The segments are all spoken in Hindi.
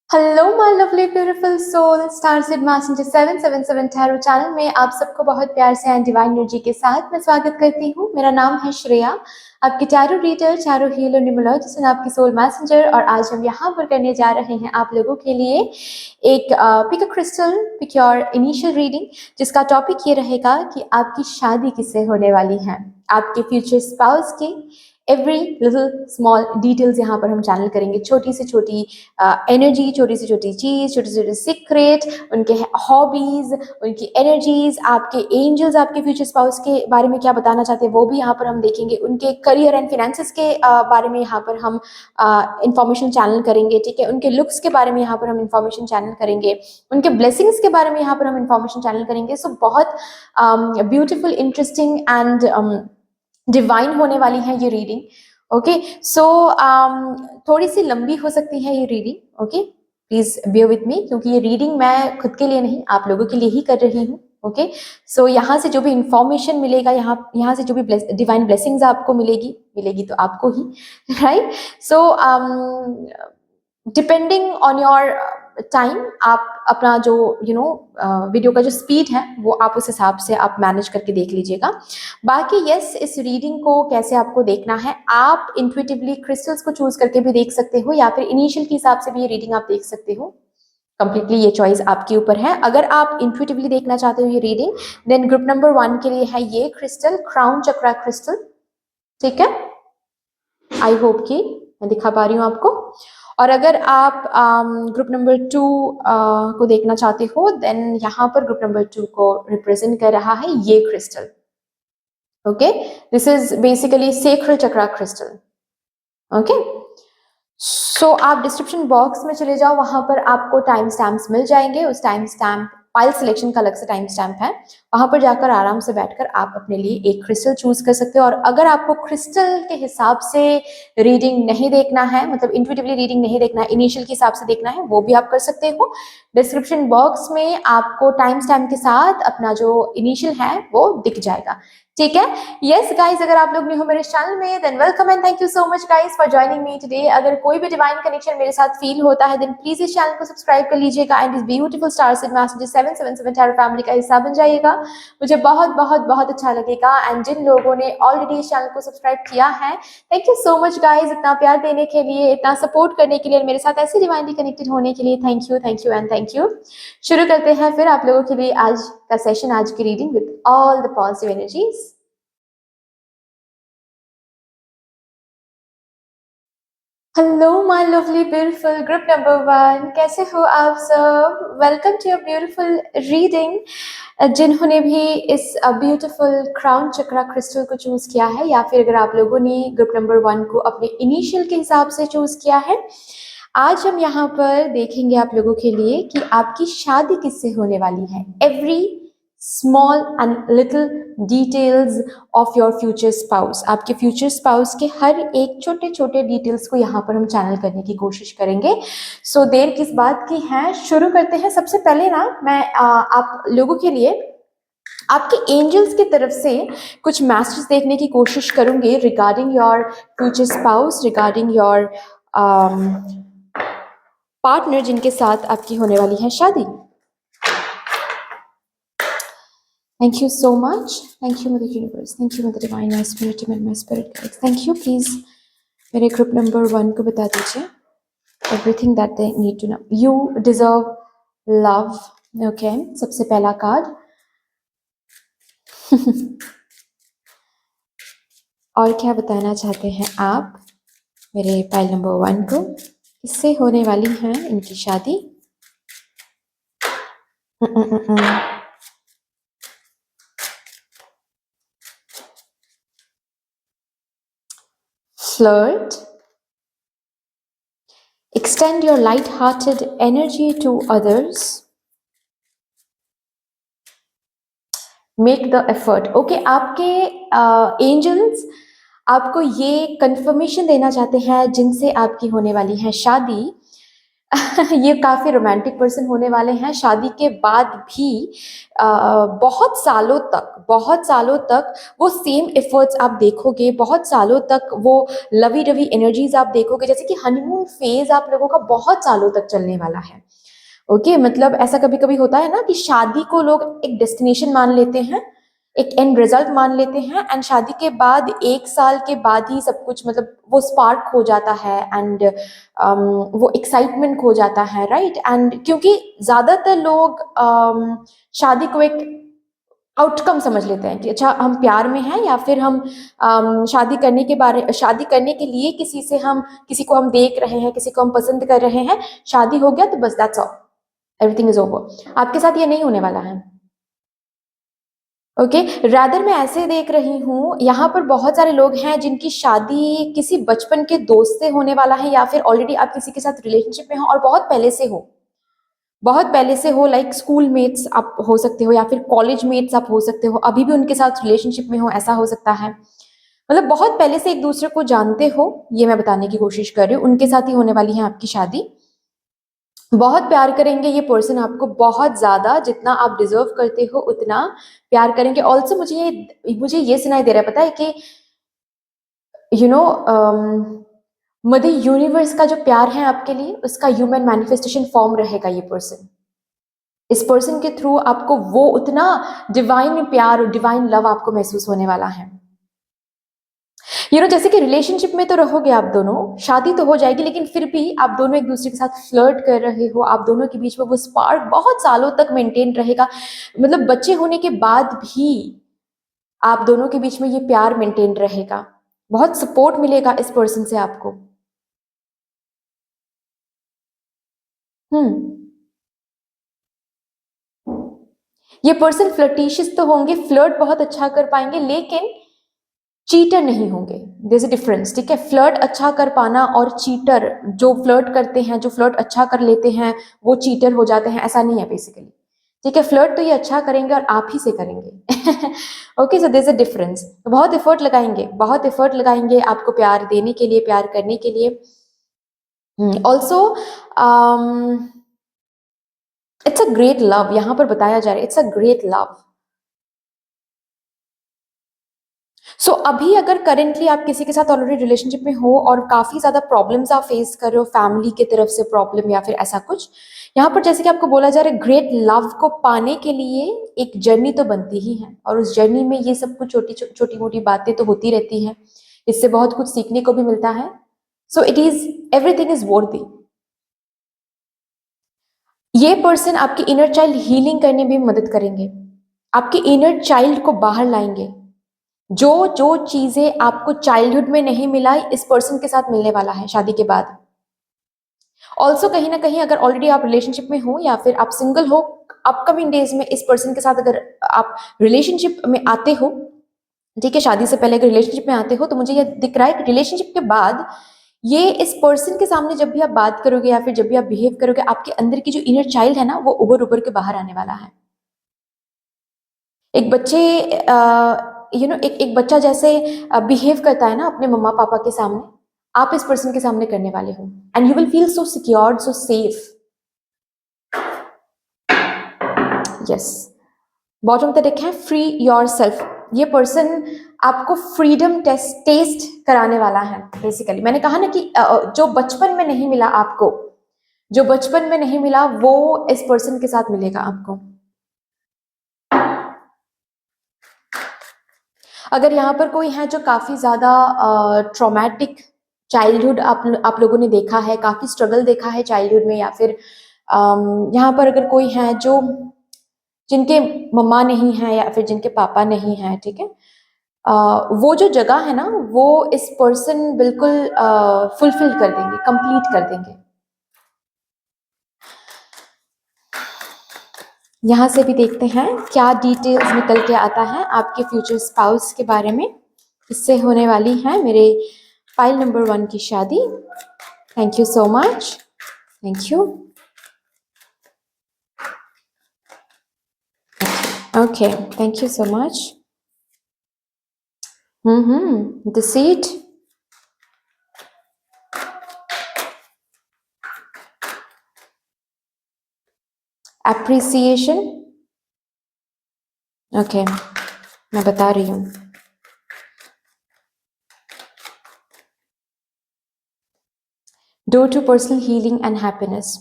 Hello my lovely beautiful soul star seed messenger 777 tarot channel में आप सबको बहुत प्यार से एंड डिवाइन एनर्जी के साथ मैं स्वागत करती हूँ। मेरा नाम है श्रेया, आपकी tarot reader, tarot healer, numerologist and आपकी सोल मैसेंजर। और आज हम यहाँ पर करने जा रहे हैं आप लोगों के लिए एक pick a crystal, pick your initial reading, जिसका टॉपिक ये रहेगा कि आपकी शादी किससे होने वाली है, आपके फ्यूचर स्पाउस की एवरी लिटिल स्मॉल डिटेल्स यहाँ पर हम चैनल करेंगे। छोटी से छोटी एनर्जी, छोटी से छोटी चीज़, छोटे से छोटे सीक्रेट, उनके हॉबीज़, उनकी एनर्जीज, आपके एंजल्स आपके फ्यूचर स्पाउस के बारे में क्या बताना चाहते हैं वो भी यहाँ पर हम देखेंगे। उनके करियर एंड फिनेंसेस के बारे में यहाँ पर हम इंफॉर्मेशन चैनल करेंगे, ठीक है। उनके लुक्स के बारे में यहाँ पर हम इंफॉर्मेशन चैनल करेंगे, उनके ब्लेसिंग्स के बारे में यहाँ पर हम इंफॉर्मेशन चैनल करेंगे। सो बहुत ब्यूटिफुल, इंटरेस्टिंग एंड डिवाइन होने वाली है ये रीडिंग। ओके, सो थोड़ी सी लंबी हो सकती है ये reading. Okay, please bear with me, क्योंकि ये रीडिंग मैं खुद के लिए नहीं आप लोगों के लिए ही कर रही हूँ। ओके, सो यहाँ से जो भी इंफॉर्मेशन मिलेगा, यहाँ से जो भी डिवाइन ब्लेसिंग्स आपको मिलेगी तो आपको ही, right. So depending on your time आप अपना जो वीडियो का जो स्पीड है वो आप उस हिसाब से आप मैनेज करके देख लीजिएगा। बाकी यस, इस रीडिंग को कैसे आपको देखना है, आप इंट्यूटिवली क्रिस्टल्स को चूज करके भी देख सकते हो या फिर इनिशियल के हिसाब से भी ये रीडिंग आप देख सकते हो। कंप्लीटली ये चॉइस आपके ऊपर है। अगर आप इंट्यूटिवली देखना चाहते हो ये रीडिंग, देन ग्रुप नंबर 1 के लिए है ये क्रिस्टल, क्राउन चक्रा क्रिस्टल, ठीक है। आई होप कि मैं दिखा पा रही हूँ आपको। और अगर आप ग्रुप नंबर 2 को देखना चाहते हो, देन यहाँ पर ग्रुप नंबर 2 को रिप्रेजेंट कर रहा है ये crystal. Okay, this is basically sacral chakra crystal. Okay, so आप डिस्क्रिप्शन बॉक्स में चले जाओ, वहां पर आपको टाइम स्टैम्प्स मिल जाएंगे। उस टाइम स्टैम्प फाइल सिलेक्शन का अलग से टाइम स्टैम्प है, वहां पर जाकर आराम से बैठकर आप अपने लिए एक क्रिस्टल चूज कर सकते हो। और अगर आपको क्रिस्टल के हिसाब से रीडिंग नहीं देखना है, मतलब इंट्यूटिवली रीडिंग नहीं देखना है, इनिशियल के हिसाब से देखना है, वो भी आप कर सकते हो। डिस्क्रिप्शन बॉक्स में आपको टाइम स्टैम्प के साथ अपना जो इनिशियल है वो दिख जाएगा, ठीक है। यस गाइस, अगर आप लोग न्यू हो मेरे चैनल में, than welcome and thank you so much guys for joining me today. अगर कोई भी डिवाइन कनेक्शन मेरे साथ फील होता है, देन प्लीज इस चैनल को सब्सक्राइब कर लीजिएगा एंड इस beautiful star seed messenger 777 tarot family का हिस्सा बन जाइएगा। मुझे बहुत बहुत बहुत अच्छा लगेगा। एंड जिन लोगों ने ऑलरेडी इस चैनल को सब्सक्राइब किया है, thank you so much guys, इतना प्यार देने के लिए, इतना सपोर्ट करने के लिए, मेरे साथ ऐसे डिवाइनली कनेक्टेड होने के लिए thank you and thank you. शुरू करते हैं फिर आप लोगों के लिए आज का सेशन, आज की reading with all the positive energies. Hello my lovely beautiful group number 1, कैसे हो आप सब? Welcome to your beautiful reading. जिन्होंने भी इस ब्यूटीफुल क्राउन चक्रा क्रिस्टल को चूज किया है, या फिर अगर आप लोगों ने ग्रुप नंबर 1 को अपने इनिशियल के हिसाब से चूज किया है, आज हम यहाँ पर देखेंगे आप लोगों के लिए कि आपकी शादी किससे होने वाली है। Every small and little details of your future spouse, आपके फ्यूचर स्पाउस के हर एक छोटे छोटे डिटेल्स को यहाँ पर हम चैनल करने की कोशिश करेंगे। सो देर किस बात की है, शुरू करते हैं। सबसे पहले ना मैं आप लोगों के लिए आपके एंजल्स की तरफ से कुछ मैसेज देखने की कोशिश करूंगी regarding your future spouse, regarding your partner जिनके साथ आपकी होने वाली है शादी। Thank you so much. Thank you, Mother Universe. Thank you, Mother Divine, my spirit and my spirit guides. Thank you. Please, मेरे ग्रुप नंबर 1 को बता दीजिए everything that they need to know. You deserve love. Okay. सबसे पहला कार्ड। और क्या बताना चाहते हैं आप मेरे पाइल नंबर 1 को, इससे होने वाली है इनकी शादी। Flirt. Extend your light-hearted energy to others. Make the effort. Okay, आपके एंजल्स आपको ये कंफर्मेशन देना चाहते हैं जिनसे आपकी होने वाली है शादी, ये काफी रोमांटिक पर्सन होने वाले हैं। शादी के बाद भी बहुत सालों तक वो सेम एफर्ट्स आप देखोगे, बहुत सालों तक वो लवी डवी एनर्जीज आप देखोगे, जैसे कि हनीमून फेज आप लोगों का बहुत सालों तक चलने वाला है। ओके, मतलब ऐसा कभी कभी होता है ना कि शादी को लोग एक डेस्टिनेशन मान लेते हैं, एक एंड रिजल्ट मान लेते हैं, एंड शादी के बाद 1 साल के बाद ही सब कुछ, मतलब वो स्पार्क खो जाता है, एंड वो एक्साइटमेंट खो जाता है, राइट। एंड क्योंकि ज्यादातर लोग शादी को एक आउटकम समझ लेते हैं कि अच्छा हम प्यार में हैं, या फिर हम शादी करने के लिए किसी को हम देख रहे हैं, किसी को हम पसंद कर रहे हैं, शादी हो गया तो बस that's all, everything is over. आपके साथ ये नहीं होने वाला है। ओके, रादर मैं ऐसे देख रही हूँ, यहाँ पर बहुत सारे लोग हैं जिनकी शादी किसी बचपन के दोस्त से होने वाला है, या फिर ऑलरेडी आप किसी के साथ रिलेशनशिप में हो और बहुत पहले से हो, लाइक स्कूल मेट्स आप हो सकते हो, या फिर कॉलेज मेट्स आप हो सकते हो, अभी भी उनके साथ रिलेशनशिप में हो, ऐसा हो सकता है। मतलब बहुत पहले से एक दूसरे को जानते हो, ये मैं बताने की कोशिश कर रही हूँ। उनके साथ ही होने वाली है आपकी शादी। बहुत प्यार करेंगे ये पर्सन आपको, बहुत ज्यादा, जितना आप डिजर्व करते हो उतना प्यार करेंगे। ऑल्सो मुझे ये सुनाई दे रहा है, पता है कि यू नो मदर यूनिवर्स का जो प्यार है आपके लिए, उसका ह्यूमन मैनिफेस्टेशन फॉर्म रहेगा ये पर्सन। इस पर्सन के थ्रू आपको वो उतना डिवाइन प्यार और डिवाइन लव आपको महसूस होने वाला है। जैसे कि रिलेशनशिप में तो रहोगे आप दोनों, शादी तो हो जाएगी, लेकिन फिर भी आप दोनों एक दूसरे के साथ फ्लर्ट कर रहे हो, आप दोनों के बीच में वो स्पार्क बहुत सालों तक मेंटेन रहेगा। मतलब बच्चे होने के बाद भी आप दोनों के बीच में ये प्यार मेंटेन रहेगा, बहुत सपोर्ट मिलेगा इस पर्सन से आपको। हम्म ये पर्सन फ्लर्टिशियस तो होंगे, फ्लर्ट बहुत अच्छा कर पाएंगे, लेकिन चीटर नहीं होंगे। देयर इज अ डिफरेंस, ठीक है। फ्लर्ट अच्छा कर पाना और चीटर, जो फ्लर्ट करते हैं, जो फ्लर्ट अच्छा कर लेते हैं, वो चीटर हो जाते हैं, ऐसा नहीं है बेसिकली, ठीक है। फ्लर्ट तो ये अच्छा करेंगे और आप ही से करेंगे। Okay, so there is a difference. बहुत एफर्ट लगाएंगे आपको प्यार देने के लिए, प्यार करने के लिए। Also it's a great love, यहां पर बताया जा रहा है, इट्स अ ग्रेट लव। सो अभी अगर करेंटली आप किसी के साथ ऑलरेडी रिलेशनशिप में हो और काफी ज्यादा प्रॉब्लम्स आप फेस कर रहे हो, फैमिली की तरफ से प्रॉब्लम या फिर ऐसा कुछ, यहाँ पर जैसे कि आपको बोला जा रहा है, ग्रेट लव को पाने के लिए एक जर्नी तो बनती ही है, और उस जर्नी में ये सब कुछ छोटी मोटी बातें तो होती रहती हैं, इससे बहुत कुछ सीखने को भी मिलता है। So it is, everything is वर्दी। ये पर्सन आपकी इनर चाइल्ड हीलिंग करने में भी मदद करेंगे, आपके इनर चाइल्ड को बाहर लाएंगे। जो जो चीजें आपको चाइल्डहुड में नहीं मिला, इस पर्सन के साथ मिलने वाला है शादी के बाद। ऑल्सो कहीं ना कहीं अगर ऑलरेडी आप रिलेशनशिप में हो या फिर आप सिंगल हो, अपकमिंग डेज में इस पर्सन के साथ अगर आप रिलेशनशिप में आते हो, ठीक है, शादी से पहले अगर रिलेशनशिप में आते हो, तो मुझे ये दिख रहा है कि रिलेशनशिप के बाद ये इस पर्सन के सामने जब भी आप बात करोगे या फिर जब भी आप बिहेव करोगे, आपके अंदर की जो इनर चाइल्ड है ना, वो उभर उभर के बाहर आने वाला है। एक बच्चे एक बच्चा जैसे बिहेव करता है ना अपने मम्मा पापा के सामने, आप इस पर्सन के सामने करने वाले हो, and you will feel so secured, so safe. Yes, bottom तक है, फ्री योर सेल्फ। ये पर्सन आपको फ्रीडम टेस्ट कराने वाला है बेसिकली। मैंने कहा ना कि जो बचपन में नहीं मिला आपको, जो बचपन में नहीं मिला वो इस पर्सन के साथ मिलेगा आपको। अगर यहाँ पर कोई है जो काफी ज्यादा ट्रॉमेटिक चाइल्डहुड आप लोगों ने देखा है, काफी स्ट्रगल देखा है चाइल्डहुड में, या फिर यहाँ पर अगर कोई है जो जिनके मम्मा नहीं है या फिर जिनके पापा नहीं है, ठीक है, वो जो जगह है ना, वो इस पर्सन बिल्कुल फुलफिल कर देंगे, कंप्लीट कर देंगे। यहाँ से भी देखते हैं क्या डिटेल्स निकल के आता है आपके फ्यूचर स्पाउस के बारे में। इससे होने वाली है मेरे फाइल नंबर 1 की शादी। Thank you so much, thank you. Okay, thank you so much. The seat. Appreciation, okay, मैं बता रही हूँ। Door to personal healing and happiness.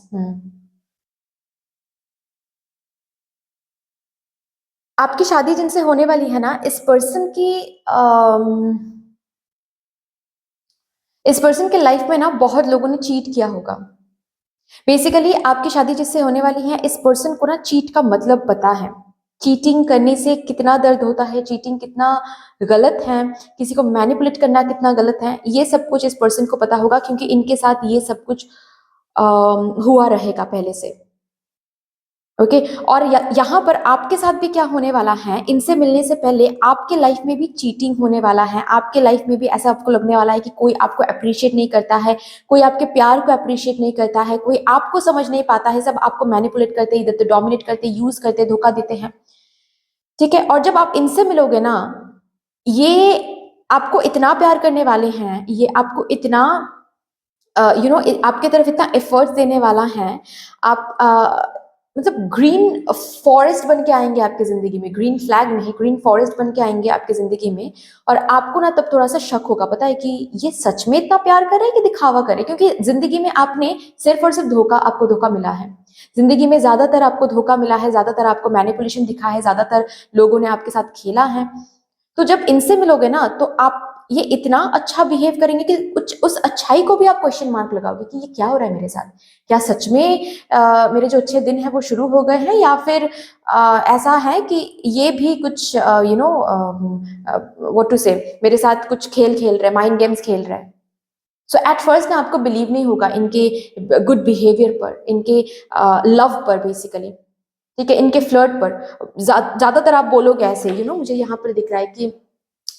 आपकी शादी जिनसे होने वाली है ना, इस पर्सन के लाइफ में ना बहुत लोगों ने चीट किया होगा। बेसिकली आपकी शादी जिससे होने वाली है, इस पर्सन को ना चीट का मतलब पता है। चीटिंग करने से कितना दर्द होता है, चीटिंग कितना गलत है, किसी को मैनिपुलेट करना कितना गलत है, ये सब कुछ इस पर्सन को पता होगा, क्योंकि इनके साथ ये सब कुछ हुआ रहेगा पहले से। ओके, और यहाँ पर आपके साथ भी क्या होने वाला है, इनसे मिलने से पहले आपके लाइफ में भी चीटिंग होने वाला है। आपके लाइफ में भी ऐसा आपको लगने वाला है कि कोई आपको अप्रिशिएट नहीं करता है, कोई आपके प्यार को अप्रिशिएट नहीं करता है, कोई आपको समझ नहीं पाता है, सब आपको मैनिपुलेट करते, इधर तो डोमिनेट करते, यूज करते, धोखा देते हैं। ठीक है, और जब आप इनसे मिलोगे ना, ये आपको इतना प्यार करने वाले हैं, ये आपको इतना आपके तरफ इतना एफर्ट्स देने वाला है। आप मतलब ग्रीन फॉरेस्ट बन के आएंगे आपकी जिंदगी में, ग्रीन फ्लैग नहीं, ग्रीन फॉरेस्ट बन के आएंगे आपकी जिंदगी में। और आपको ना तब थोड़ा सा शक होगा, पता है कि ये सच में इतना प्यार कर रहे हैं कि दिखावा करे, क्योंकि जिंदगी में आपने सिर्फ और सिर्फ आपको धोखा मिला है। जिंदगी में ज्यादातर आपको धोखा मिला है, ज्यादातर आपको मैनिपुलेशन दिखा है, ज्यादातर लोगों ने आपके साथ खेला है। तो जब इनसे मिलोगे ना, तो आप ये इतना अच्छा बिहेव करेंगे कि कुछ उस अच्छाई को भी आप क्वेश्चन मार्क लगाओगे कि ये क्या हो रहा है मेरे साथ। क्या सच में मेरे जो अच्छे दिन है वो शुरू हो गए हैं, या फिर ऐसा है कि ये भी कुछ व्हाट टू से मेरे साथ कुछ खेल खेल रहे हैं, माइंड गेम्स खेल रहे हैं। सो एट फर्स्ट ना आपको बिलीव नहीं होगा इनके गुड बिहेवियर पर, इनके लव पर बेसिकली। ठीक है, इनके फ्लर्ट पर ज्यादातर आप बोलोगे ऐसे, मुझे यहाँ पर दिख रहा है कि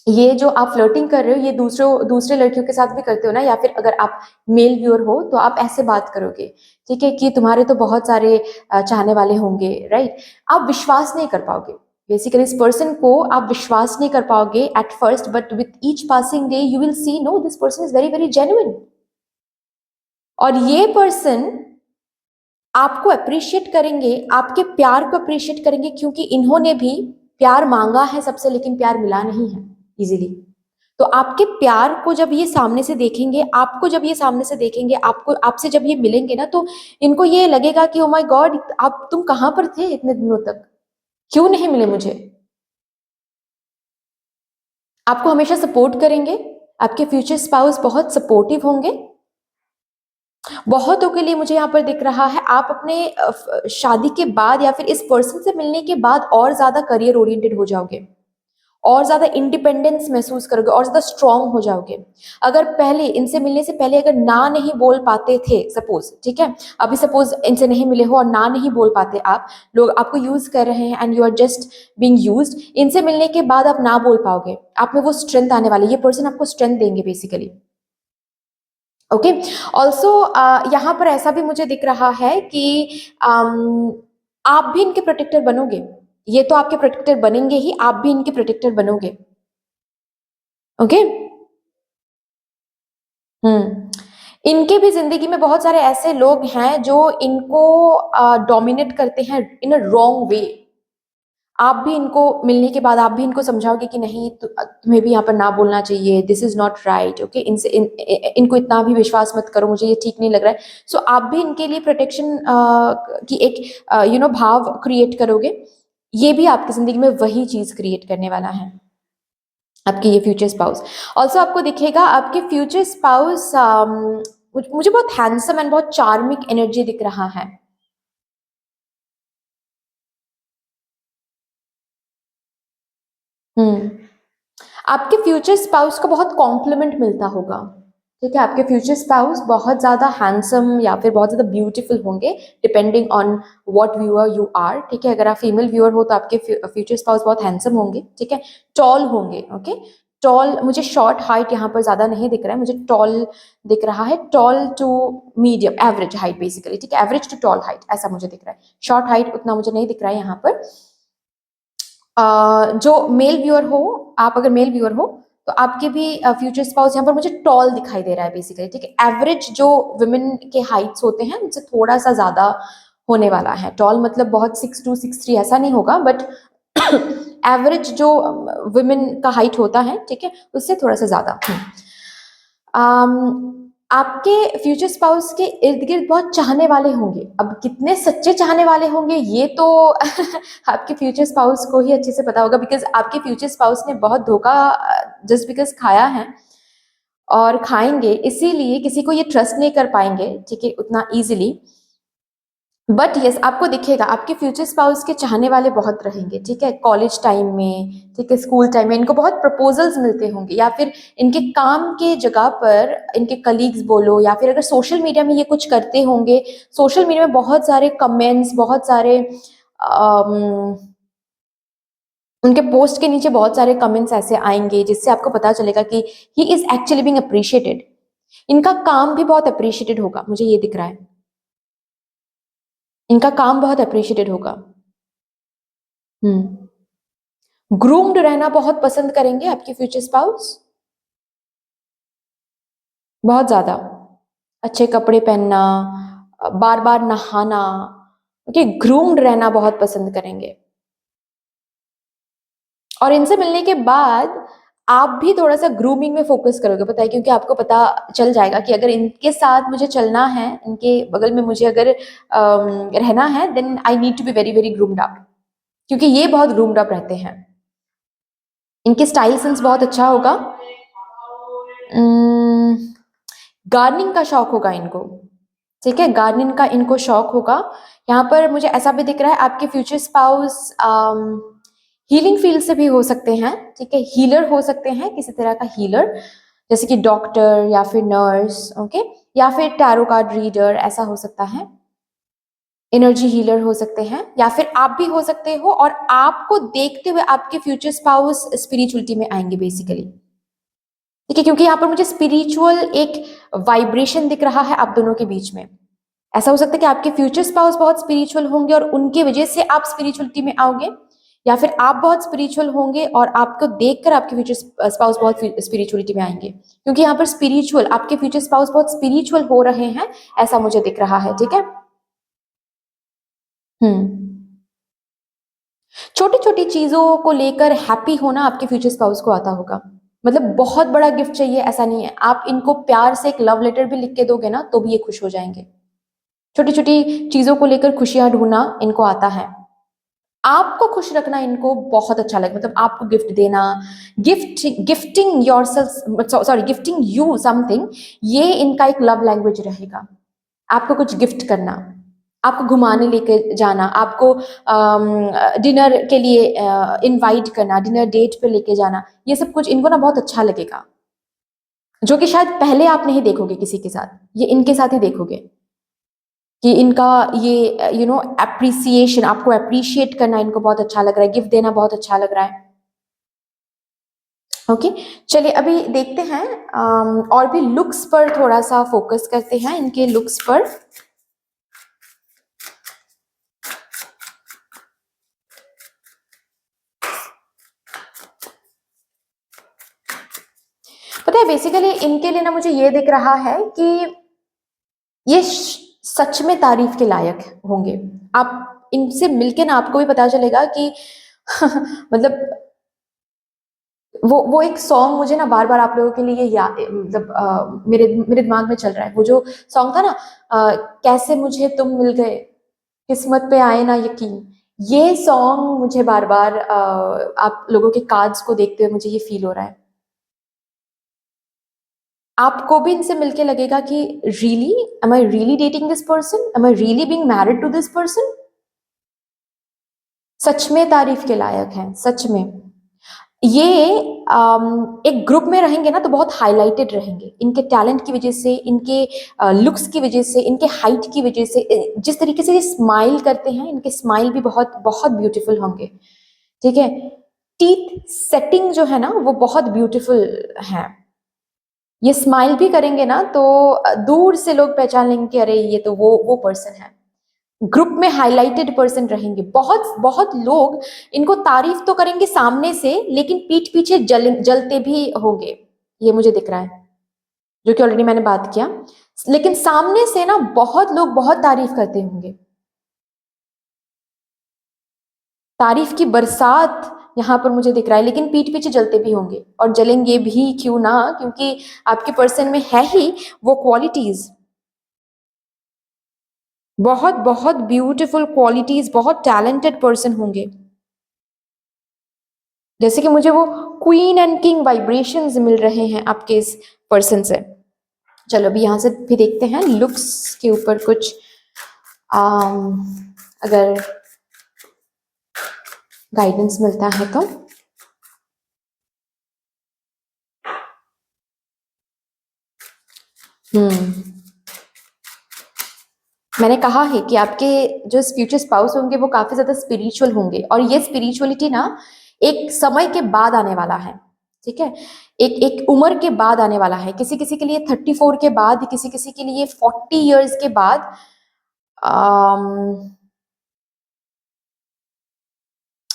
ये जो आप फ्लर्टिंग कर रहे हो, ये दूसरे लड़कियों के साथ भी करते हो ना, या फिर अगर आप मेल व्यूअर हो तो आप ऐसे बात करोगे। ठीक है, कि तुम्हारे तो बहुत सारे चाहने वाले होंगे, राइट। आप विश्वास नहीं कर पाओगे बेसिकली इस पर्सन को, आप विश्वास नहीं कर पाओगे at first, but with each passing day you will see no this person is very very genuine. और ये पर्सन आपको अप्रिशिएट करेंगे, आपके प्यार को अप्रिशिएट करेंगे, क्योंकि इन्होंने भी प्यार मांगा है सबसे, लेकिन प्यार मिला नहीं है इजीली। तो आपके प्यार को जब ये सामने से देखेंगे, आपको जब ये सामने से देखेंगे, आपको आपसे जब ये मिलेंगे ना, तो इनको ये लगेगा कि ओ माय गॉड, आप तुम कहां पर थे इतने दिनों तक, क्यों नहीं मिले मुझे। आपको हमेशा सपोर्ट करेंगे, आपके फ्यूचर स्पाउस बहुत सपोर्टिव होंगे। बहुतों के लिए मुझे यहाँ पर दिख रहा है, आप अपने शादी के बाद या फिर इस पर्सन से मिलने के बाद और ज्यादा करियर ओरिएंटेड हो जाओगे, और ज्यादा इंडिपेंडेंस महसूस करोगे, और ज्यादा स्ट्रांग हो जाओगे। अगर पहले इनसे मिलने से पहले अगर ना नहीं बोल पाते थे सपोज, ठीक है, अभी सपोज इनसे नहीं मिले हो और ना नहीं बोल पाते आप, लोग आपको यूज कर रहे हैं and you are just being used, इनसे मिलने के बाद आप ना बोल पाओगे, आप में वो स्ट्रेंथ आने वाली, ये पर्सन आपको स्ट्रेंथ देंगे बेसिकली। ओके, ऑल्सो यहाँ पर ऐसा भी मुझे दिख रहा है कि आप भी इनके प्रोटेक्टर बनोगे। ये तो आपके प्रोटेक्टर बनेंगे ही, आप भी इनके प्रोटेक्टर बनोगे। ओके, इनके भी जिंदगी में बहुत सारे ऐसे लोग हैं जो इनको डोमिनेट करते हैं इन अ रॉन्ग वे। आप भी इनको मिलने के बाद आप भी इनको समझाओगे कि नहीं, तुम्हें भी यहाँ पर ना बोलना चाहिए, this is not right. Okay, इनको इतना भी विश्वास मत करो, मुझे ये ठीक नहीं लग रहा है। सो आप भी इनके लिए प्रोटेक्शन की एक भाव क्रिएट करोगे। ये भी आपकी जिंदगी में वही चीज क्रिएट करने वाला है, आपके ये फ्यूचर स्पाउस। ऑल्सो आपको दिखेगा आपके फ्यूचर स्पाउस मुझे बहुत हैंडसम एंड बहुत चार्मिंग एनर्जी दिख रहा है। हम्म, आपके फ्यूचर स्पाउस को बहुत कॉम्प्लीमेंट मिलता होगा। ठीक है, आपके फ्यूचर स्पाउस बहुत ज्यादा हैंडसम या फिर बहुत ज्यादा ब्यूटीफुल होंगे, depending on what viewer you are. ठीक है, अगर आप फीमेल व्यूअर हो तो आपके फ्यूचर स्पाउस बहुत हैंडसम होंगे। ठीक है, टॉल होंगे। ओके, टॉल, मुझे शॉर्ट हाइट यहाँ पर ज्यादा नहीं दिख रहा है, मुझे टॉल दिख रहा है, tall to medium average height basically. ठीक है, एवरेज टू टॉल हाइट ऐसा मुझे दिख रहा है, शॉर्ट हाइट उतना मुझे नहीं दिख रहा है यहाँ पर। जो मेल व्यूअर हो, आप अगर मेल व्यूअर हो तो आपके भी फ्यूचर स्पाउस यहाँ पर मुझे टॉल दिखाई दे रहा है बेसिकली। ठीक है, एवरेज जो वुमेन के हाइट्स होते हैं उनसे थोड़ा सा ज्यादा होने वाला है। टॉल मतलब बहुत 6'2", 6'3" ऐसा नहीं होगा, बट एवरेज जो वुमेन का हाइट होता है, ठीक है, उससे थोड़ा सा ज्यादा। आपके फ्यूचर स्पाउस के इर्द गिर्द बहुत चाहने वाले होंगे। अब कितने सच्चे चाहने वाले होंगे ये तो आपके फ्यूचर स्पाउस को ही अच्छे से पता होगा, बिकॉज आपके फ्यूचर स्पाउस ने बहुत धोखा जस्ट बिकॉज खाया है और खाएंगे, इसीलिए किसी को ये ट्रस्ट नहीं कर पाएंगे, ठीक है, उतना इजीली। बट यस, आपको दिखेगा आपके फ्यूचर स्पाउस के चाहने वाले बहुत रहेंगे, ठीक है, कॉलेज टाइम में, ठीक है, स्कूल टाइम में इनको बहुत प्रपोजल्स मिलते होंगे, या फिर इनके काम के जगह पर इनके कलीग्स बोलो, या फिर अगर सोशल मीडिया में ये कुछ करते होंगे, सोशल मीडिया में बहुत सारे कमेंट्स, बहुत सारे उनके पोस्ट के नीचे बहुत सारे कमेंट्स ऐसे आएंगे जिससे आपको पता चलेगा कि he is actually being appreciated. इनका काम भी बहुत अप्रिशिएटेड होगा, मुझे ये दिख रहा है, इनका काम बहुत अप्रिशिएटेड होगा। ग्रूम्ड रहना बहुत पसंद करेंगे आपके फ्यूचर स्पाउस, बहुत ज्यादा। अच्छे कपड़े पहनना, बार बार नहाना, ओके, ग्रूम्ड रहना बहुत पसंद करेंगे। और इनसे मिलने के बाद आप भी थोड़ा सा ग्रूमिंग में फोकस करोगे, पता है, क्योंकि आपको पता चल जाएगा कि अगर इनके साथ मुझे चलना है, इनके बगल में मुझे अगर रहना है, then I need to be very very groomed up, क्योंकि ये बहुत ग्रूम्ड अप रहते हैं। इनके स्टाइल सेंस बहुत अच्छा होगा। गार्डनिंग का शौक होगा इनको, ठीक है, गार्डनिंग का इनको शौक होगा। यहाँ पर मुझे ऐसा भी दिख रहा है आपके फ्यूचर स्पाउस हीलिंग फील्ड से भी हो सकते हैं, ठीक है, हीलर हो सकते हैं, किसी तरह का हीलर, जैसे कि डॉक्टर या फिर नर्स, ओके, या फिर टैरो कार्ड रीडर, ऐसा हो सकता है। एनर्जी हीलर हो सकते हैं, या फिर आप भी हो सकते हो, और आपको देखते हुए आपके फ्यूचर स्पाउस स्पिरिचुअलिटी में आएंगे बेसिकली, ठीक है, क्योंकि यहाँ पर मुझे स्पिरिचुअल एक वाइब्रेशन दिख रहा है आप दोनों के बीच में। ऐसा हो सकता है कि आपके फ्यूचर स्पाउस बहुत स्पिरिचुअल होंगे और उनकी वजह से आप स्पिरिचुअलिटी में आओगे, या फिर आप बहुत स्पिरिचुअल होंगे और आपको देखकर आपके फ्यूचर स्पाउस बहुत स्पिरिचुअलिटी में आएंगे, क्योंकि यहाँ पर स्पिरिचुअल, आपके फ्यूचर स्पाउस बहुत स्पिरिचुअल हो रहे हैं, ऐसा मुझे दिख रहा है, ठीक है। छोटी छोटी चीजों को लेकर हैप्पी होना आपके फ्यूचर स्पाउस को आता होगा। मतलब बहुत बड़ा गिफ्ट चाहिए ऐसा नहीं है, आप इनको प्यार से एक लव लेटर भी लिख के दोगे ना तो भी ये खुश हो जाएंगे। छोटी छोटी चीजों को लेकर खुशियां ढूंढना इनको आता है। आपको खुश रखना इनको बहुत अच्छा लगता है, मतलब आपको गिफ्ट देना, gifting yourself, sorry, gifting you something, ये इनका एक लव लैंग्वेज रहेगा। आपको कुछ गिफ्ट करना, आपको घुमाने लेके जाना, आपको डिनर के लिए इनवाइट करना, डिनर डेट पे लेके जाना, ये सब कुछ इनको ना बहुत अच्छा लगेगा, जो कि शायद पहले आप नहीं देखोगे किसी के साथ, ये इनके साथ ही देखोगे कि इनका ये अप्रिसिएशन, आपको अप्रिशिएट करना इनको बहुत अच्छा लग रहा है, गिफ्ट देना बहुत अच्छा लग रहा है। ओके, चलिए अभी देखते हैं और भी लुक्स पर थोड़ा सा फोकस करते हैं, इनके लुक्स पर। पता है बेसिकली इनके लिए ना मुझे ये दिख रहा है कि ये सच में तारीफ के लायक होंगे। आप इनसे मिलके ना आपको भी पता चलेगा कि मतलब वो एक सॉन्ग मुझे ना बार बार आप लोगों के लिए याद, मतलब मेरे मेरे दिमाग में चल रहा है, वो जो सॉन्ग था ना, कैसे मुझे तुम मिल गए, किस्मत पे आए ना यकीन, ये सॉन्ग मुझे बार बार आप लोगों के कार्ड्स को देखते हुए मुझे ये फील हो रहा है। आपको भी इनसे मिलके लगेगा कि really am I really dating this person, am I really being married to this person. सच में तारीफ के लायक हैं, सच में। ये एक ग्रुप में रहेंगे ना तो बहुत हाईलाइटेड रहेंगे, इनके टैलेंट की वजह से, इनके लुक्स की वजह से, इनके हाइट की वजह से, जिस तरीके से ये स्माइल करते हैं, इनके स्माइल भी बहुत बहुत ब्यूटीफुल होंगे, ठीक है। टीथ सेटिंग जो है ना वो बहुत ब्यूटीफुल है। ये स्माइल भी करेंगे ना तो दूर से लोग पहचान लेंगे कि अरे ये तो वो पर्सन है। ग्रुप में हाईलाइटेड पर्सन रहेंगे, बहुत बहुत लोग इनको तारीफ तो करेंगे सामने से, लेकिन पीठ पीछे जलते भी होंगे, ये मुझे दिख रहा है, जो कि ऑलरेडी मैंने बात किया। लेकिन सामने से ना बहुत लोग बहुत तारीफ करते होंगे, तारीफ की बरसात यहाँ पर मुझे दिख रहा है, लेकिन पीठ पीछे जलते भी होंगे और जलेंगे भी, क्यों ना, क्योंकि आपके पर्सन में है ही वो क्वालिटीज, बहुत बहुत ब्यूटीफुल क्वालिटीज, बहुत टैलेंटेड पर्सन होंगे। जैसे कि मुझे वो क्वीन एंड किंग वाइब्रेशंस मिल रहे हैं आपके इस पर्सन से। चलो अभी यहाँ से भी देखते हैं लुक्स के ऊपर कुछ अगर गाइडेंस मिलता है तो। मैंने कहा है कि आपके जो फ्यूचर स्पाउस होंगे वो काफी ज्यादा स्पिरिचुअल होंगे, और ये स्पिरिचुअलिटी ना एक समय के बाद आने वाला है, ठीक है, एक एक उम्र के बाद आने वाला है। किसी किसी के लिए 34 के बाद, किसी किसी के लिए 40 इयर्स के बाद।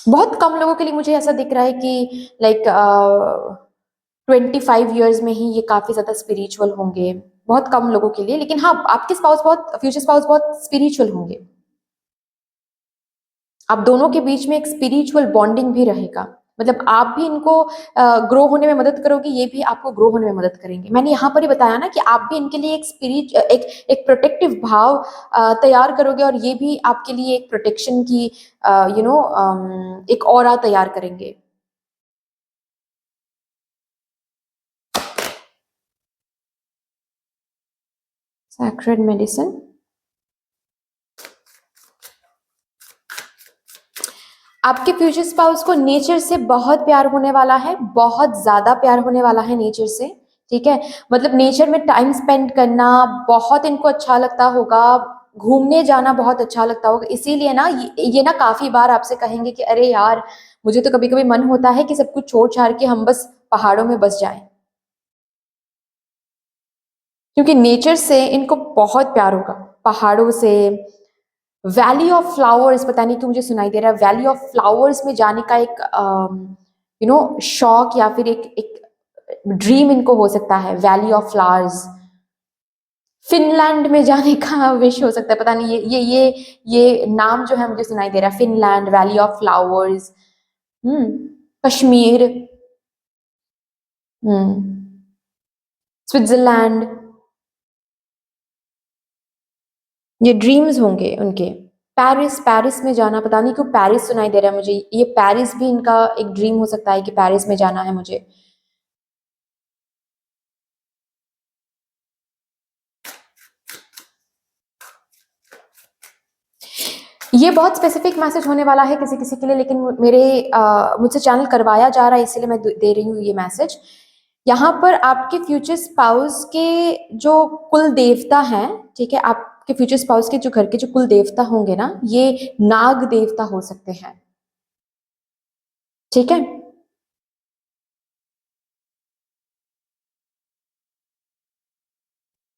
बहुत कम लोगों के लिए मुझे ऐसा दिख रहा है कि लाइक 25 ईयर्स में ही ये काफी ज्यादा स्पिरिचुअल होंगे, बहुत कम लोगों के लिए। लेकिन हाँ, आपके स्पाउस बहुत, फ्यूचर स्पाउस बहुत स्पिरिचुअल होंगे। आप दोनों के बीच में एक स्पिरिचुअल बॉन्डिंग भी रहेगा, मतलब आप भी इनको ग्रो होने में मदद करोगे, ये भी आपको ग्रो होने में मदद करेंगे। मैंने यहाँ पर ही बताया ना कि आप भी इनके लिए एक एक प्रोटेक्टिव भाव तैयार करोगे, और ये भी आपके लिए एक प्रोटेक्शन की एक ऑरा तैयार करेंगे। सैक्रेड मेडिसिन, आपके फ्यूचर स्पाउस को नेचर से बहुत प्यार होने वाला है, बहुत ज्यादा प्यार होने वाला है नेचर से, ठीक है। मतलब नेचर में टाइम स्पेंड करना बहुत इनको अच्छा लगता होगा, घूमने जाना बहुत अच्छा लगता होगा। इसीलिए ना ये ना काफी बार आपसे कहेंगे कि अरे यार, मुझे तो कभी कभी मन होता है कि सब कुछ छोड़ छाड़ के हम बस पहाड़ों में बस जाएं, क्योंकि नेचर से इनको बहुत प्यार होगा। पहाड़ों से, वैली ऑफ फ्लावर्स, पता नहीं क्यों मुझे सुनाई दे रहा है, वैली ऑफ फ्लावर्स में जाने का एक शौक, या फिर एक ड्रीम इनको हो सकता है, वैली ऑफ फ्लावर्स। फिनलैंड में जाने का विश हो सकता है, पता नहीं, ये नाम जो है मुझे सुनाई दे रहा है, Finland, valley of flowers, Kashmir, Switzerland, ये ड्रीम्स होंगे उनके। पेरिस, पेरिस में जाना, पता नहीं क्यों पेरिस सुनाई दे रहा है मुझे, ये पेरिस भी इनका एक ड्रीम हो सकता है कि पेरिस में जाना है मुझे। ये बहुत स्पेसिफिक मैसेज होने वाला है किसी किसी के लिए, लेकिन मुझसे चैनल करवाया जा रहा है, इसलिए मैं दे रही हूँ ये मैसेज। यहाँ पर आपके फ्यूचर स्पाउस के जो कुल देवता हैं, ठीक है, आपके फ्यूचर स्पाउस के जो घर के जो कुल देवता होंगे ना, ये नाग देवता हो सकते हैं, ठीक है।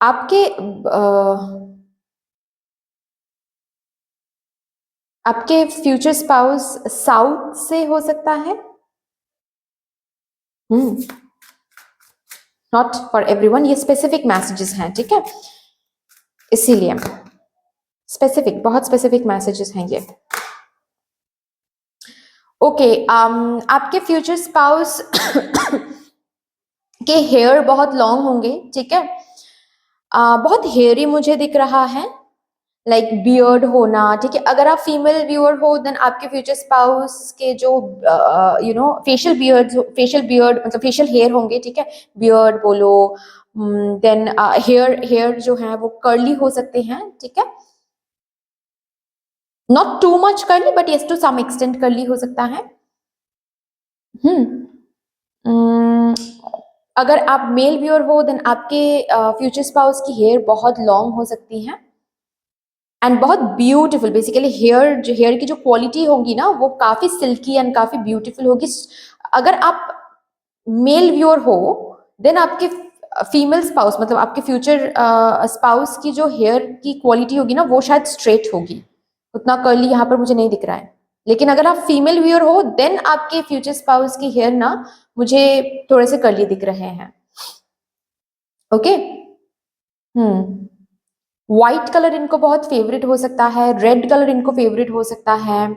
आपके आपके फ्यूचर स्पाउस साउथ से हो सकता है। नॉट फॉर एवरीवन, ये स्पेसिफिक मैसेजेस हैं, ठीक है, इसीलिए स्पेसिफिक, बहुत स्पेसिफिक मैसेजेस हैं ये। ओके, आपके फ्यूचर स्पाउस के हेयर बहुत लॉन्ग होंगे, ठीक है, बहुत हेयरी मुझे दिख रहा है, लाइक बियर्ड होना, ठीक है। अगर आप फीमेल व्यूअर हो, देन आपके फ्यूचर स्पाउस के जो फेशियल बियर्ड मतलब फेशियल हेयर होंगे, ठीक है, बियर्ड बोलो, देन हेयर हेयर जो है वो कर्ली हो सकते हैं, ठीक है, not too much curly but yes to some extent curly हो सकता है। हम्म अगर आप मेल व्यूअर हो, देन आपके फ्यूचर स्पाउस की हेयर बहुत लॉन्ग हो सकती है, एंड बहुत ब्यूटीफुल, बेसिकली हेयर की जो क्वालिटी होगी ना वो काफी सिल्की एंड काफी ब्यूटीफुल होगी। अगर आप मेल व्यूअर हो, देन आपके फीमेल स्पाउस मतलब आपके फ्यूचर स्पाउस की जो हेयर की क्वालिटी होगी ना वो शायद स्ट्रेट होगी, उतना कर्ली यहाँ पर मुझे नहीं दिख रहा है। लेकिन अगर आप फीमेल व्यूअर हो, देन आपके फ्यूचर स्पाउस की हेयर ना मुझे थोड़े से कर्ली दिख रहे हैं। ओके, व्हाइट कलर इनको बहुत फेवरेट हो सकता है, रेड कलर इनको फेवरेट हो सकता है,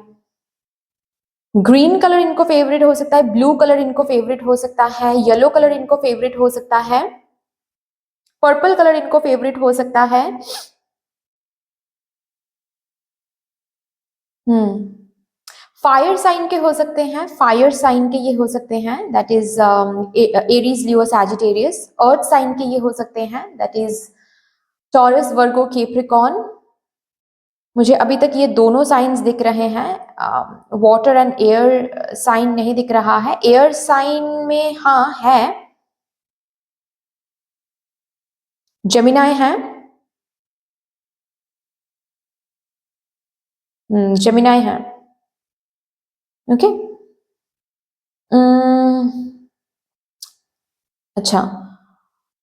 ग्रीन कलर इनको फेवरेट हो सकता है, ब्लू कलर इनको फेवरेट हो सकता है, येलो कलर इनको फेवरेट हो सकता है, पर्पल कलर इनको फेवरेट हो सकता है। फायर साइन के हो सकते हैं, फायर साइन के ये हो सकते हैं, that is Aries, Leo, Sagittarius. Earth sign के ये हो सकते हैं, that is Taurus, Virgo, Capricorn. मुझे अभी तक ये दोनों साइंस दिख रहे हैं। वाटर एंड एयर साइन नहीं दिख रहा है। एयर साइन में हाँ है, जेमिनाई है। जेमिनाई है। ओके। अच्छा,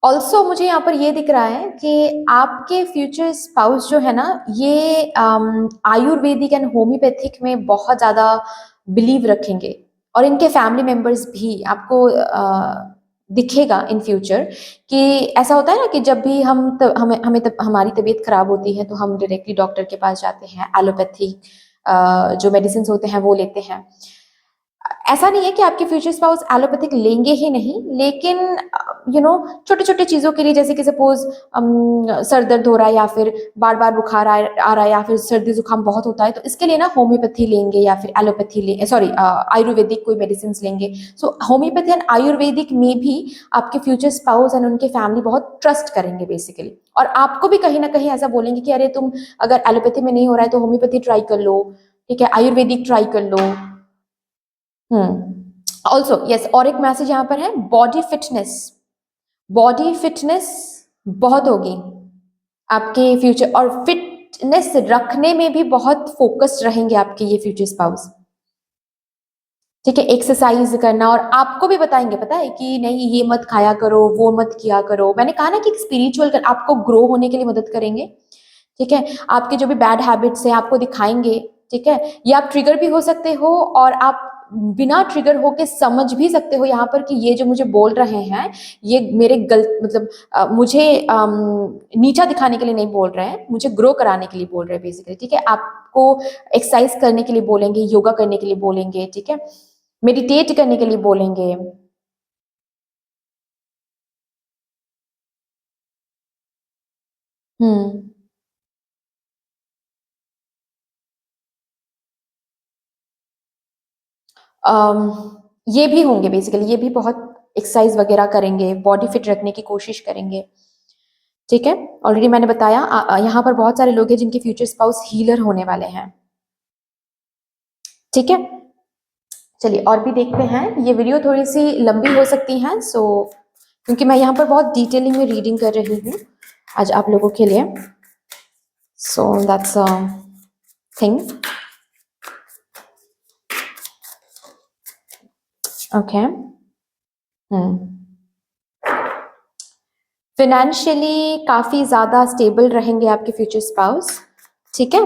ऑल्सो मुझे यहाँ पर ये दिख रहा है कि आपके फ्यूचर स्पाउस जो है ना, ये आयुर्वेदिक एंड होम्योपैथिक में बहुत ज़्यादा बिलीव रखेंगे, और इनके फैमिली मेंबर्स भी आपको दिखेगा इन फ्यूचर कि ऐसा होता है ना कि जब भी हमारी तबीयत खराब होती है तो हम डायरेक्टली डॉक्टर के पास जाते हैं, एलोपैथिक जो मेडिसिन होते हैं वो लेते हैं। ऐसा नहीं है कि आपके फ्यूचर स्पाउस एलोपैथिक लेंगे ही नहीं, लेकिन छोटे छोटे चीज़ों के लिए, जैसे कि सपोज सर दर्द हो रहा है या फिर बार बार बुखार आ रहा है या फिर सर्दी जुकाम बहुत होता है, तो इसके लिए ना होम्योपैथी लेंगे या फिर एलोपैथी ले सॉरी आयुर्वेदिक कोई मेडिसिन लेंगे। सो होम्योपैथी एंड आयुर्वेदिक में भी आपके फ्यूचर स्पाउस एंड उनके फैमिली बहुत ट्रस्ट करेंगे बेसिकली, और आपको भी कहीं ना कहीं ऐसा बोलेंगे कि अरे तुम अगर एलोपैथी में नहीं हो रहा है तो होम्योपैथी ट्राई कर लो, ठीक है, आयुर्वेदिक ट्राई कर लो। ऑल्सो यस, और एक मैसेज यहाँ पर है, बॉडी फिटनेस। बॉडी फिटनेस बहुत होगी आपके फ्यूचर, और फिटनेस रखने में भी बहुत फोकस्ड रहेंगे आपके ये फ्यूचर स्पाउस, ठीक है। एक्सरसाइज करना, और आपको भी बताएंगे, पता है कि नहीं ये मत खाया करो, वो मत किया करो। मैंने कहा ना कि स्पिरिचुअल कर आपको ग्रो होने के लिए मदद करेंगे, ठीक है। आपके जो भी बैड हैबिट्स हैं आपको दिखाएंगे, ठीक है। ये आप ट्रिगर भी हो सकते हो, और आप बिना ट्रिगर होके समझ भी सकते हो यहाँ पर कि ये जो मुझे बोल रहे हैं ये मेरे गलत मतलब मुझे नीचा दिखाने के लिए नहीं बोल रहे हैं, मुझे ग्रो कराने के लिए बोल रहे हैं बेसिकली, ठीक है। आपको एक्सरसाइज करने के लिए बोलेंगे, योगा करने के लिए बोलेंगे, ठीक है, मेडिटेट करने के लिए बोलेंगे। हम्म ये भी होंगे बेसिकली, ये भी बहुत एक्सरसाइज वगैरह करेंगे, बॉडी फिट रखने की कोशिश करेंगे, ठीक है। ऑलरेडी मैंने बताया यहाँ पर बहुत सारे लोग हैं जिनके फ्यूचर स्पाउस हीलर होने वाले हैं, ठीक है। चलिए और भी देखते हैं, ये वीडियो थोड़ी सी लंबी हो सकती है, सो क्योंकि मैं यहाँ पर बहुत डिटेलिंग में रीडिंग कर रही हूँ आज आप लोगों के लिए, so that's a thing. Okay. Financially काफी ज्यादा स्टेबल रहेंगे आपके फ्यूचर स्पाउस, ठीक है।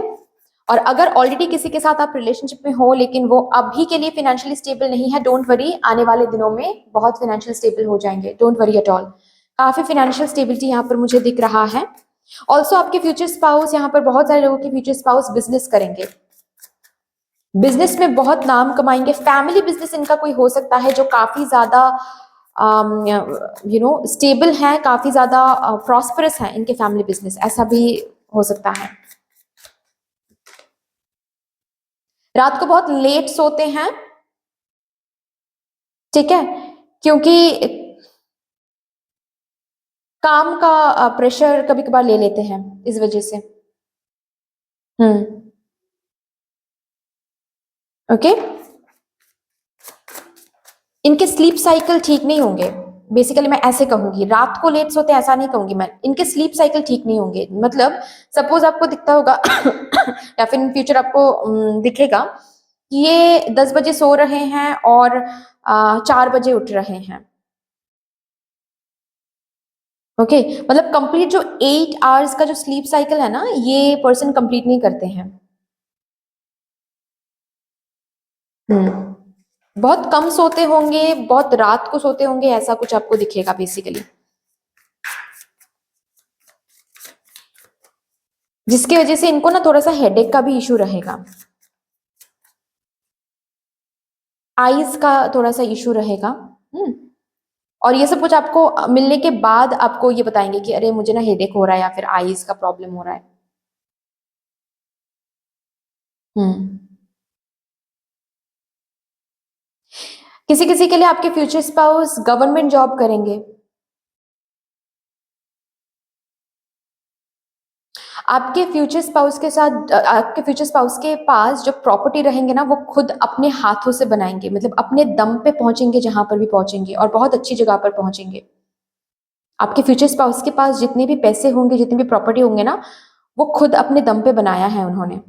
और अगर ऑलरेडी किसी के साथ आप रिलेशनशिप में हो लेकिन वो अभी के लिए फिनेंशियली स्टेबल नहीं है, डोंट वरी, आने वाले दिनों में बहुत फिनेंशियल स्टेबल हो जाएंगे, डोंट वरी एट ऑल। काफी फिनेंशियल स्टेबिलिटी यहाँ पर मुझे दिख रहा है। ऑल्सो आपके फ्यूचर स्पाउस, यहाँ पर बहुत सारे लोगों के फ्यूचर स्पाउस बिजनेस करेंगे, बिजनेस में बहुत नाम कमाएंगे। फैमिली बिजनेस इनका कोई हो सकता है जो काफी ज्यादा स्टेबल है, काफी ज्यादा प्रॉस्परस है इनके फैमिली बिजनेस, ऐसा भी हो सकता है। रात को बहुत लेट सोते हैं, ठीक है, क्योंकि काम का प्रेशर कभी कभार ले लेते हैं इस वजह से। हम्म ओके। इनके स्लीप साइकिल ठीक नहीं होंगे, बेसिकली मैं ऐसे कहूंगी, रात को लेट सोते ऐसा नहीं कहूंगी मैं, इनके स्लीप साइकिल ठीक नहीं होंगे। मतलब सपोज आपको दिखता होगा या फिर इन फ्यूचर आपको दिखेगा कि ये 10 बजे सो रहे हैं और 4 बजे उठ रहे हैं, ओके। मतलब कंप्लीट जो 8 आवर्स का जो स्लीप साइकिल है ना, ये पर्सन कंप्लीट नहीं करते हैं। बहुत कम सोते होंगे, बहुत रात को सोते होंगे, ऐसा कुछ आपको दिखेगा बेसिकली, जिसकी वजह से इनको ना थोड़ा सा हेडेक का भी इशू रहेगा। आईज का थोड़ा सा इशू रहेगा। और ये सब कुछ आपको मिलने के बाद आपको ये बताएंगे कि अरे मुझे ना हेडेक हो रहा है या फिर आईज का प्रॉब्लम हो रहा है। हम्म किसी किसी के लिए आपके फ्यूचर स्पाउस गवर्नमेंट जॉब करेंगे। आपके फ्यूचर स्पाउस के साथ आपके फ्यूचर स्पाउस के पास जो प्रॉपर्टी रहेंगे ना वो खुद अपने हाथों से बनाएंगे, मतलब अपने दम पे पहुंचेंगे जहां पर भी पहुंचेंगे और बहुत अच्छी जगह पर पहुंचेंगे। आपके फ्यूचर स्पाउस के पास जितने भी पैसे होंगे, जितनी भी प्रॉपर्टी होंगे ना, वो खुद अपने दम पे बनाया है उन्होंने।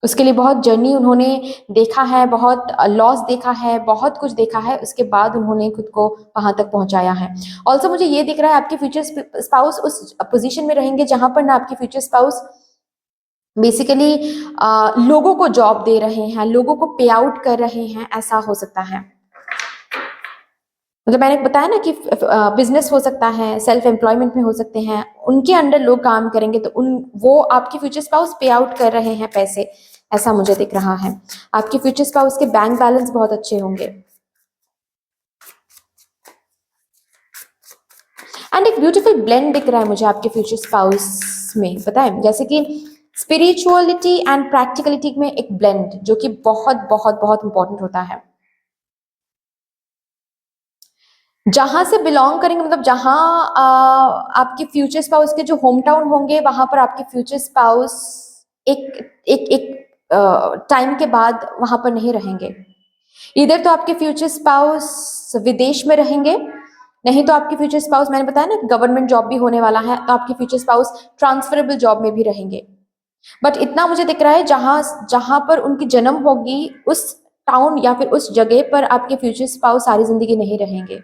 उसके लिए बहुत जर्नी उन्होंने देखा है, बहुत लॉस देखा है, बहुत कुछ देखा है, उसके बाद उन्होंने खुद को वहां तक पहुंचाया है। ऑल्सो मुझे ये दिख रहा है आपके फ्यूचर स्पाउस उस पोजीशन में रहेंगे जहां पर ना आपके फ्यूचर स्पाउस बेसिकली लोगों को जॉब दे रहे हैं, लोगों को पे आउट कर रहे हैं, ऐसा हो सकता है। मतलब मैंने बताया ना कि बिजनेस हो सकता है, सेल्फ एम्प्लॉयमेंट में हो सकते हैं, उनके अंडर लोग काम करेंगे तो उन वो आपके फ्यूचर स्पाउस पे आउट कर रहे हैं पैसे, ऐसा मुझे दिख रहा है। आपके फ्यूचर स्पाउस के बैंक बैलेंस बहुत अच्छे होंगे। एंड एक ब्यूटीफुल ब्लेंड दिख रहा है मुझे आपके फ्यूचर स्पाउस में, पता है, जैसे कि स्पिरिचुअलिटी एंड प्रैक्टिकलिटी में एक ब्लेंड, जो कि बहुत बहुत बहुत इंपॉर्टेंट होता है। जहां से बिलोंग करेंगे, मतलब जहां आपके फ्यूचर स्पाउस के जो होम टाउन होंगे वहां पर आपके फ्यूचर स्पाउस एक एक एक टाइम के बाद वहां पर नहीं रहेंगे। इधर तो आपके फ्यूचर स्पाउस विदेश में रहेंगे, नहीं तो आपके फ्यूचर स्पाउस, मैंने बताया ना गवर्नमेंट जॉब भी होने वाला है, तो आपके फ्यूचर स्पाउस ट्रांसफरेबल जॉब में भी रहेंगे। बट इतना मुझे दिख रहा है जहां जहां पर उनकी जन्म होगी उस टाउन या फिर उस जगह पर आपके फ्यूचर स्पाउस सारी जिंदगी नहीं रहेंगे,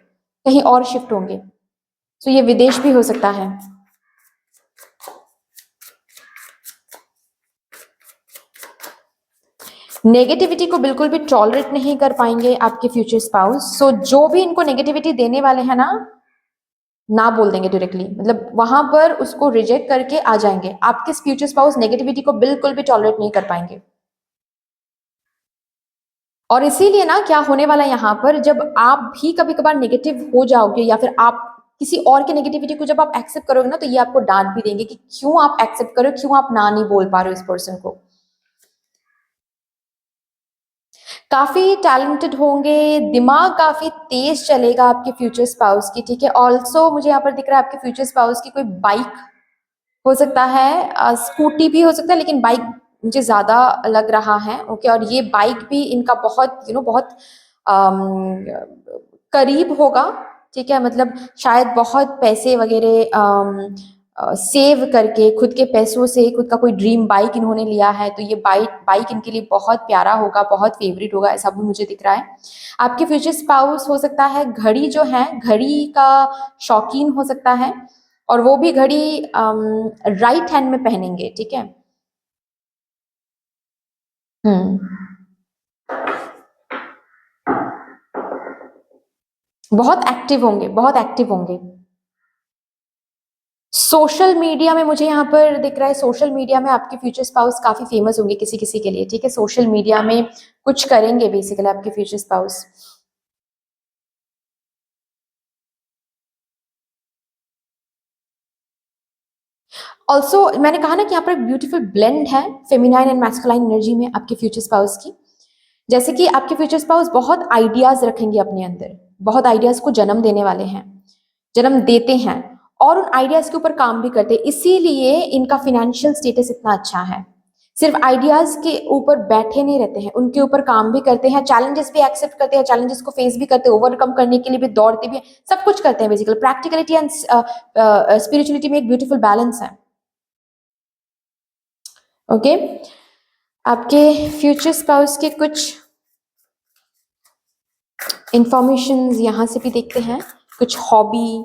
कहीं और शिफ्ट होंगे। तो ये विदेश भी हो सकता है। नेगेटिविटी को बिल्कुल भी टॉलरेट नहीं कर पाएंगे आपके फ्यूचर स्पाउस। सो जो भी इनको नेगेटिविटी देने वाले हैं ना बोल देंगे डायरेक्टली, मतलब वहां पर उसको रिजेक्ट करके आ जाएंगे। आपके फ्यूचर स्पाउस नेगेटिविटी को बिल्कुल भी टॉलरेट नहीं कर पाएंगे। और इसीलिए ना क्या होने वाला है यहाँ पर, जब आप भी कभी कभार नेगेटिव हो जाओगे या फिर आप किसी और के नेगेटिविटी को जब आप एक्सेप्ट करोगे ना, तो ये आपको डांट भी देंगे कि क्यों आप एक्सेप्ट करो, क्यों आप ना नहीं बोल पा रहे हो इस पर्सन को। काफी टैलेंटेड होंगे, दिमाग काफी तेज चलेगा आपके फ्यूचर स्पाउस की, ठीक है। ऑल्सो मुझे यहाँ पर दिख रहा है आपके फ्यूचर स्पाउस की कोई बाइक हो सकता है, स्कूटी भी हो सकता है, लेकिन बाइक मुझे ज्यादा लग रहा है। ओके, और ये बाइक भी इनका बहुत बहुत अम, करीब होगा, ठीक है। मतलब शायद बहुत पैसे वगैरह सेव करके खुद के पैसों से खुद का कोई ड्रीम बाइक इन्होंने लिया है, तो ये बाइक बाइक इनके लिए बहुत प्यारा होगा, बहुत फेवरेट होगा, ऐसा भी मुझे दिख रहा है। आपके फ्यूचर स्पाउस हो सकता है घड़ी जो है, घड़ी का शौकीन हो सकता है, और वो भी घड़ी राइट हैंड में पहनेंगे, ठीक है। हम्म बहुत एक्टिव होंगे, बहुत एक्टिव होंगे। सोशल मीडिया में मुझे यहाँ पर दिख रहा है, सोशल मीडिया में आपके फ्यूचर स्पाउस काफी फेमस होंगे किसी किसी के लिए, ठीक है। सोशल मीडिया में कुछ करेंगे बेसिकली आपके फ्यूचर स्पाउस। ऑल्सो मैंने कहा ना कि यहाँ पर एक ब्यूटीफुल ब्लेंड है फेमिनाइन एंड मैस्कुलाइन एनर्जी में आपके फ्यूचर स्पाउस की। जैसे कि आपके फ्यूचर स्पाउस बहुत आइडियाज रखेंगे अपने अंदर, बहुत आइडियाज को जन्म देने वाले हैं, जन्म देते हैं, और उन आइडियाज के ऊपर काम भी करते हैं। इसीलिए इनका फाइनेंशियल स्टेटस इतना अच्छा है। सिर्फ आइडियाज के ऊपर बैठे नहीं रहते हैं, उनके ऊपर काम भी करते हैं, चैलेंजेस भी एक्सेप्ट करते हैं, चैलेंजेस को फेस भी करते हैं, ओवरकम करने के लिए भी दौड़ते भी हैं, सब कुछ करते हैं। बेसिकली प्रैक्टिकलिटी एंड स्पिरिचुअलिटी में एक ब्यूटीफुल बैलेंस है। ओके, आपके फ्यूचर स्पाउस के कुछ इंफॉर्मेशन यहाँ से भी देखते हैं, कुछ हॉबी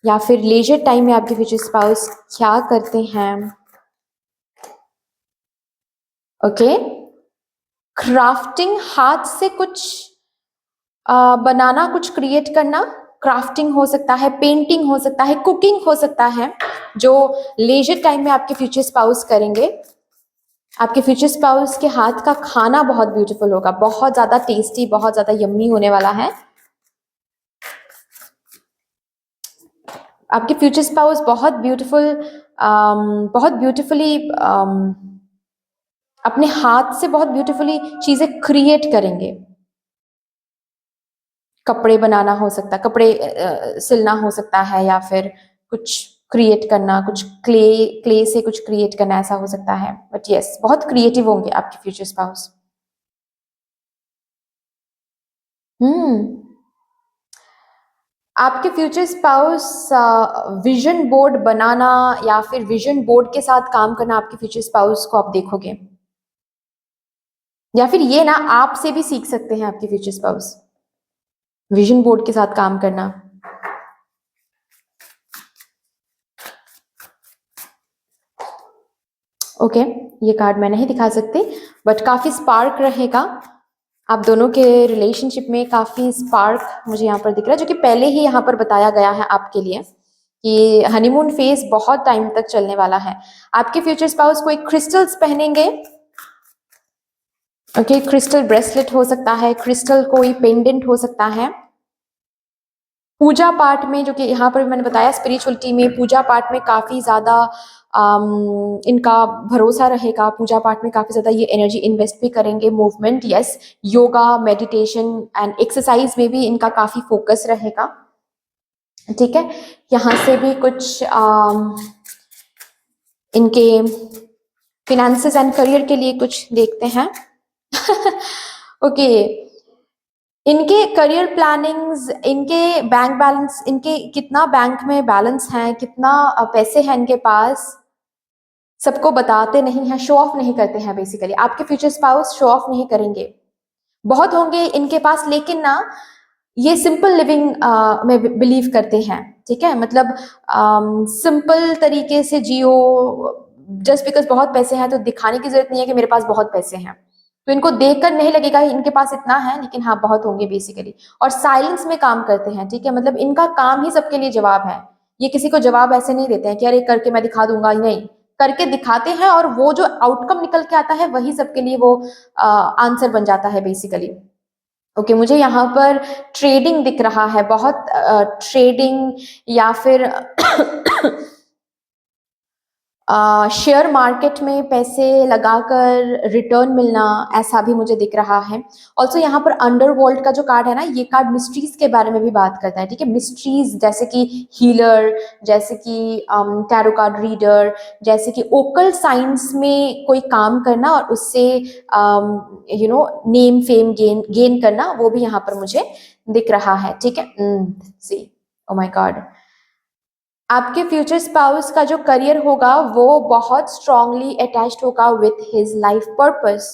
या फिर लेजर टाइम में आपके फ्यूचर स्पाउस क्या करते हैं। ओके, क्राफ्टिंग, हाथ से कुछ बनाना, कुछ क्रिएट करना, क्राफ्टिंग हो सकता है, पेंटिंग हो सकता है, कुकिंग हो सकता है, जो लेजर टाइम में आपके फ्यूचर स्पाउस करेंगे। आपके फ्यूचर स्पाउस के हाथ का खाना बहुत ब्यूटीफुल होगा, बहुत ज्यादा टेस्टी, बहुत ज्यादा यम्मी होने वाला है। आपके फ्यूचर स्पाउस बहुत ब्यूटीफुल, बहुत ब्यूटीफुली अपने हाथ से बहुत ब्यूटीफुली चीजें क्रिएट करेंगे। कपड़े बनाना हो सकता है, कपड़े सिलना हो सकता है, या फिर कुछ क्रिएट करना, कुछ क्ले से कुछ क्रिएट करना, ऐसा हो सकता है। बट यस, बहुत क्रिएटिव होंगे आपके फ्यूचर स्पाउस। आपके फ्यूचर स्पाउस विजन बोर्ड बनाना या फिर विजन बोर्ड के साथ काम करना, आपके फ्यूचर स्पाउस को आप देखोगे, या फिर ये ना आपसे भी सीख सकते हैं आपके फ्यूचर स्पाउस, विजन बोर्ड के साथ काम करना। ओके, ये कार्ड मैं नहीं दिखा सकती, बट काफी स्पार्क रहेगा आप दोनों के रिलेशनशिप में, काफी स्पार्क मुझे यहाँ पर दिख रहा है, जो कि पहले ही यहाँ पर बताया गया है आपके लिए कि हनीमून फेज बहुत टाइम तक चलने वाला है। आपके फ्यूचर स्पाउस कोई क्रिस्टल्स पहनेंगे। ओके, क्रिस्टल ब्रेसलेट हो सकता है, क्रिस्टल कोई पेंडेंट हो सकता है। पूजा पाठ में, जो कि यहाँ पर मैंने बताया स्पिरिचुअलिटी में, पूजा पाठ में काफी ज्यादा इनका भरोसा रहेगा, पूजा पाठ में काफी ज्यादा ये एनर्जी इन्वेस्ट भी करेंगे। Movement, yes, yoga, meditation and exercise में भी इनका काफी फोकस रहेगा। ठीक है, यहाँ से भी कुछ इनके फिनेंसेस एंड करियर के लिए कुछ देखते हैं। ओके, इनके करियर प्लानिंग्स, इनके बैंक बैलेंस, इनके कितना बैंक में बैलेंस है, कितना पैसे हैं इनके पास, सबको बताते नहीं हैं, शो ऑफ नहीं करते हैं। बेसिकली आपके फ्यूचर स्पाउस शो ऑफ नहीं करेंगे, बहुत होंगे इनके पास, लेकिन ना ये सिंपल लिविंग में बिलीव करते हैं। ठीक है, मतलब सिंपल तरीके से जियो। जस्ट बिकॉज बहुत पैसे हैं तो दिखाने की जरूरत नहीं है कि मेरे पास बहुत पैसे हैं, तो इनको देखकर नहीं लगेगा इनके पास इतना है, लेकिन हाँ बहुत होंगे बेसिकली। और साइलेंस में काम करते हैं। ठीक है, मतलब इनका काम ही सबके लिए जवाब है। ये किसी को जवाब ऐसे नहीं देते हैं कि अरे करके मैं दिखा दूंगा, नहीं, करके दिखाते हैं, और वो जो आउटकम निकल के आता है वही सबके लिए वो आंसर बन जाता है बेसिकली। ओके, मुझे यहाँ पर ट्रेडिंग दिख रहा है, बहुत ट्रेडिंग, या फिर शेयर मार्केट में पैसे लगाकर रिटर्न मिलना, ऐसा भी मुझे दिख रहा है। ऑल्सो यहाँ पर अंडरवर्ल्ड का जो कार्ड है ना, ये कार्ड मिस्ट्रीज के बारे में भी बात करता है। ठीक है, मिस्ट्रीज जैसे कि हीलर, जैसे कि टैरो कार्ड रीडर, जैसे कि ओकल साइंस में कोई काम करना और उससे नेम फेम गेन करना, वो भी यहाँ पर मुझे दिख रहा है। ठीक है, सी, ओ माय गॉड, आपके फ्यूचर स्पाउस का जो करियर होगा वो बहुत स्ट्रांगली अटैच्ड होगा विथ हिज लाइफ पर्पस।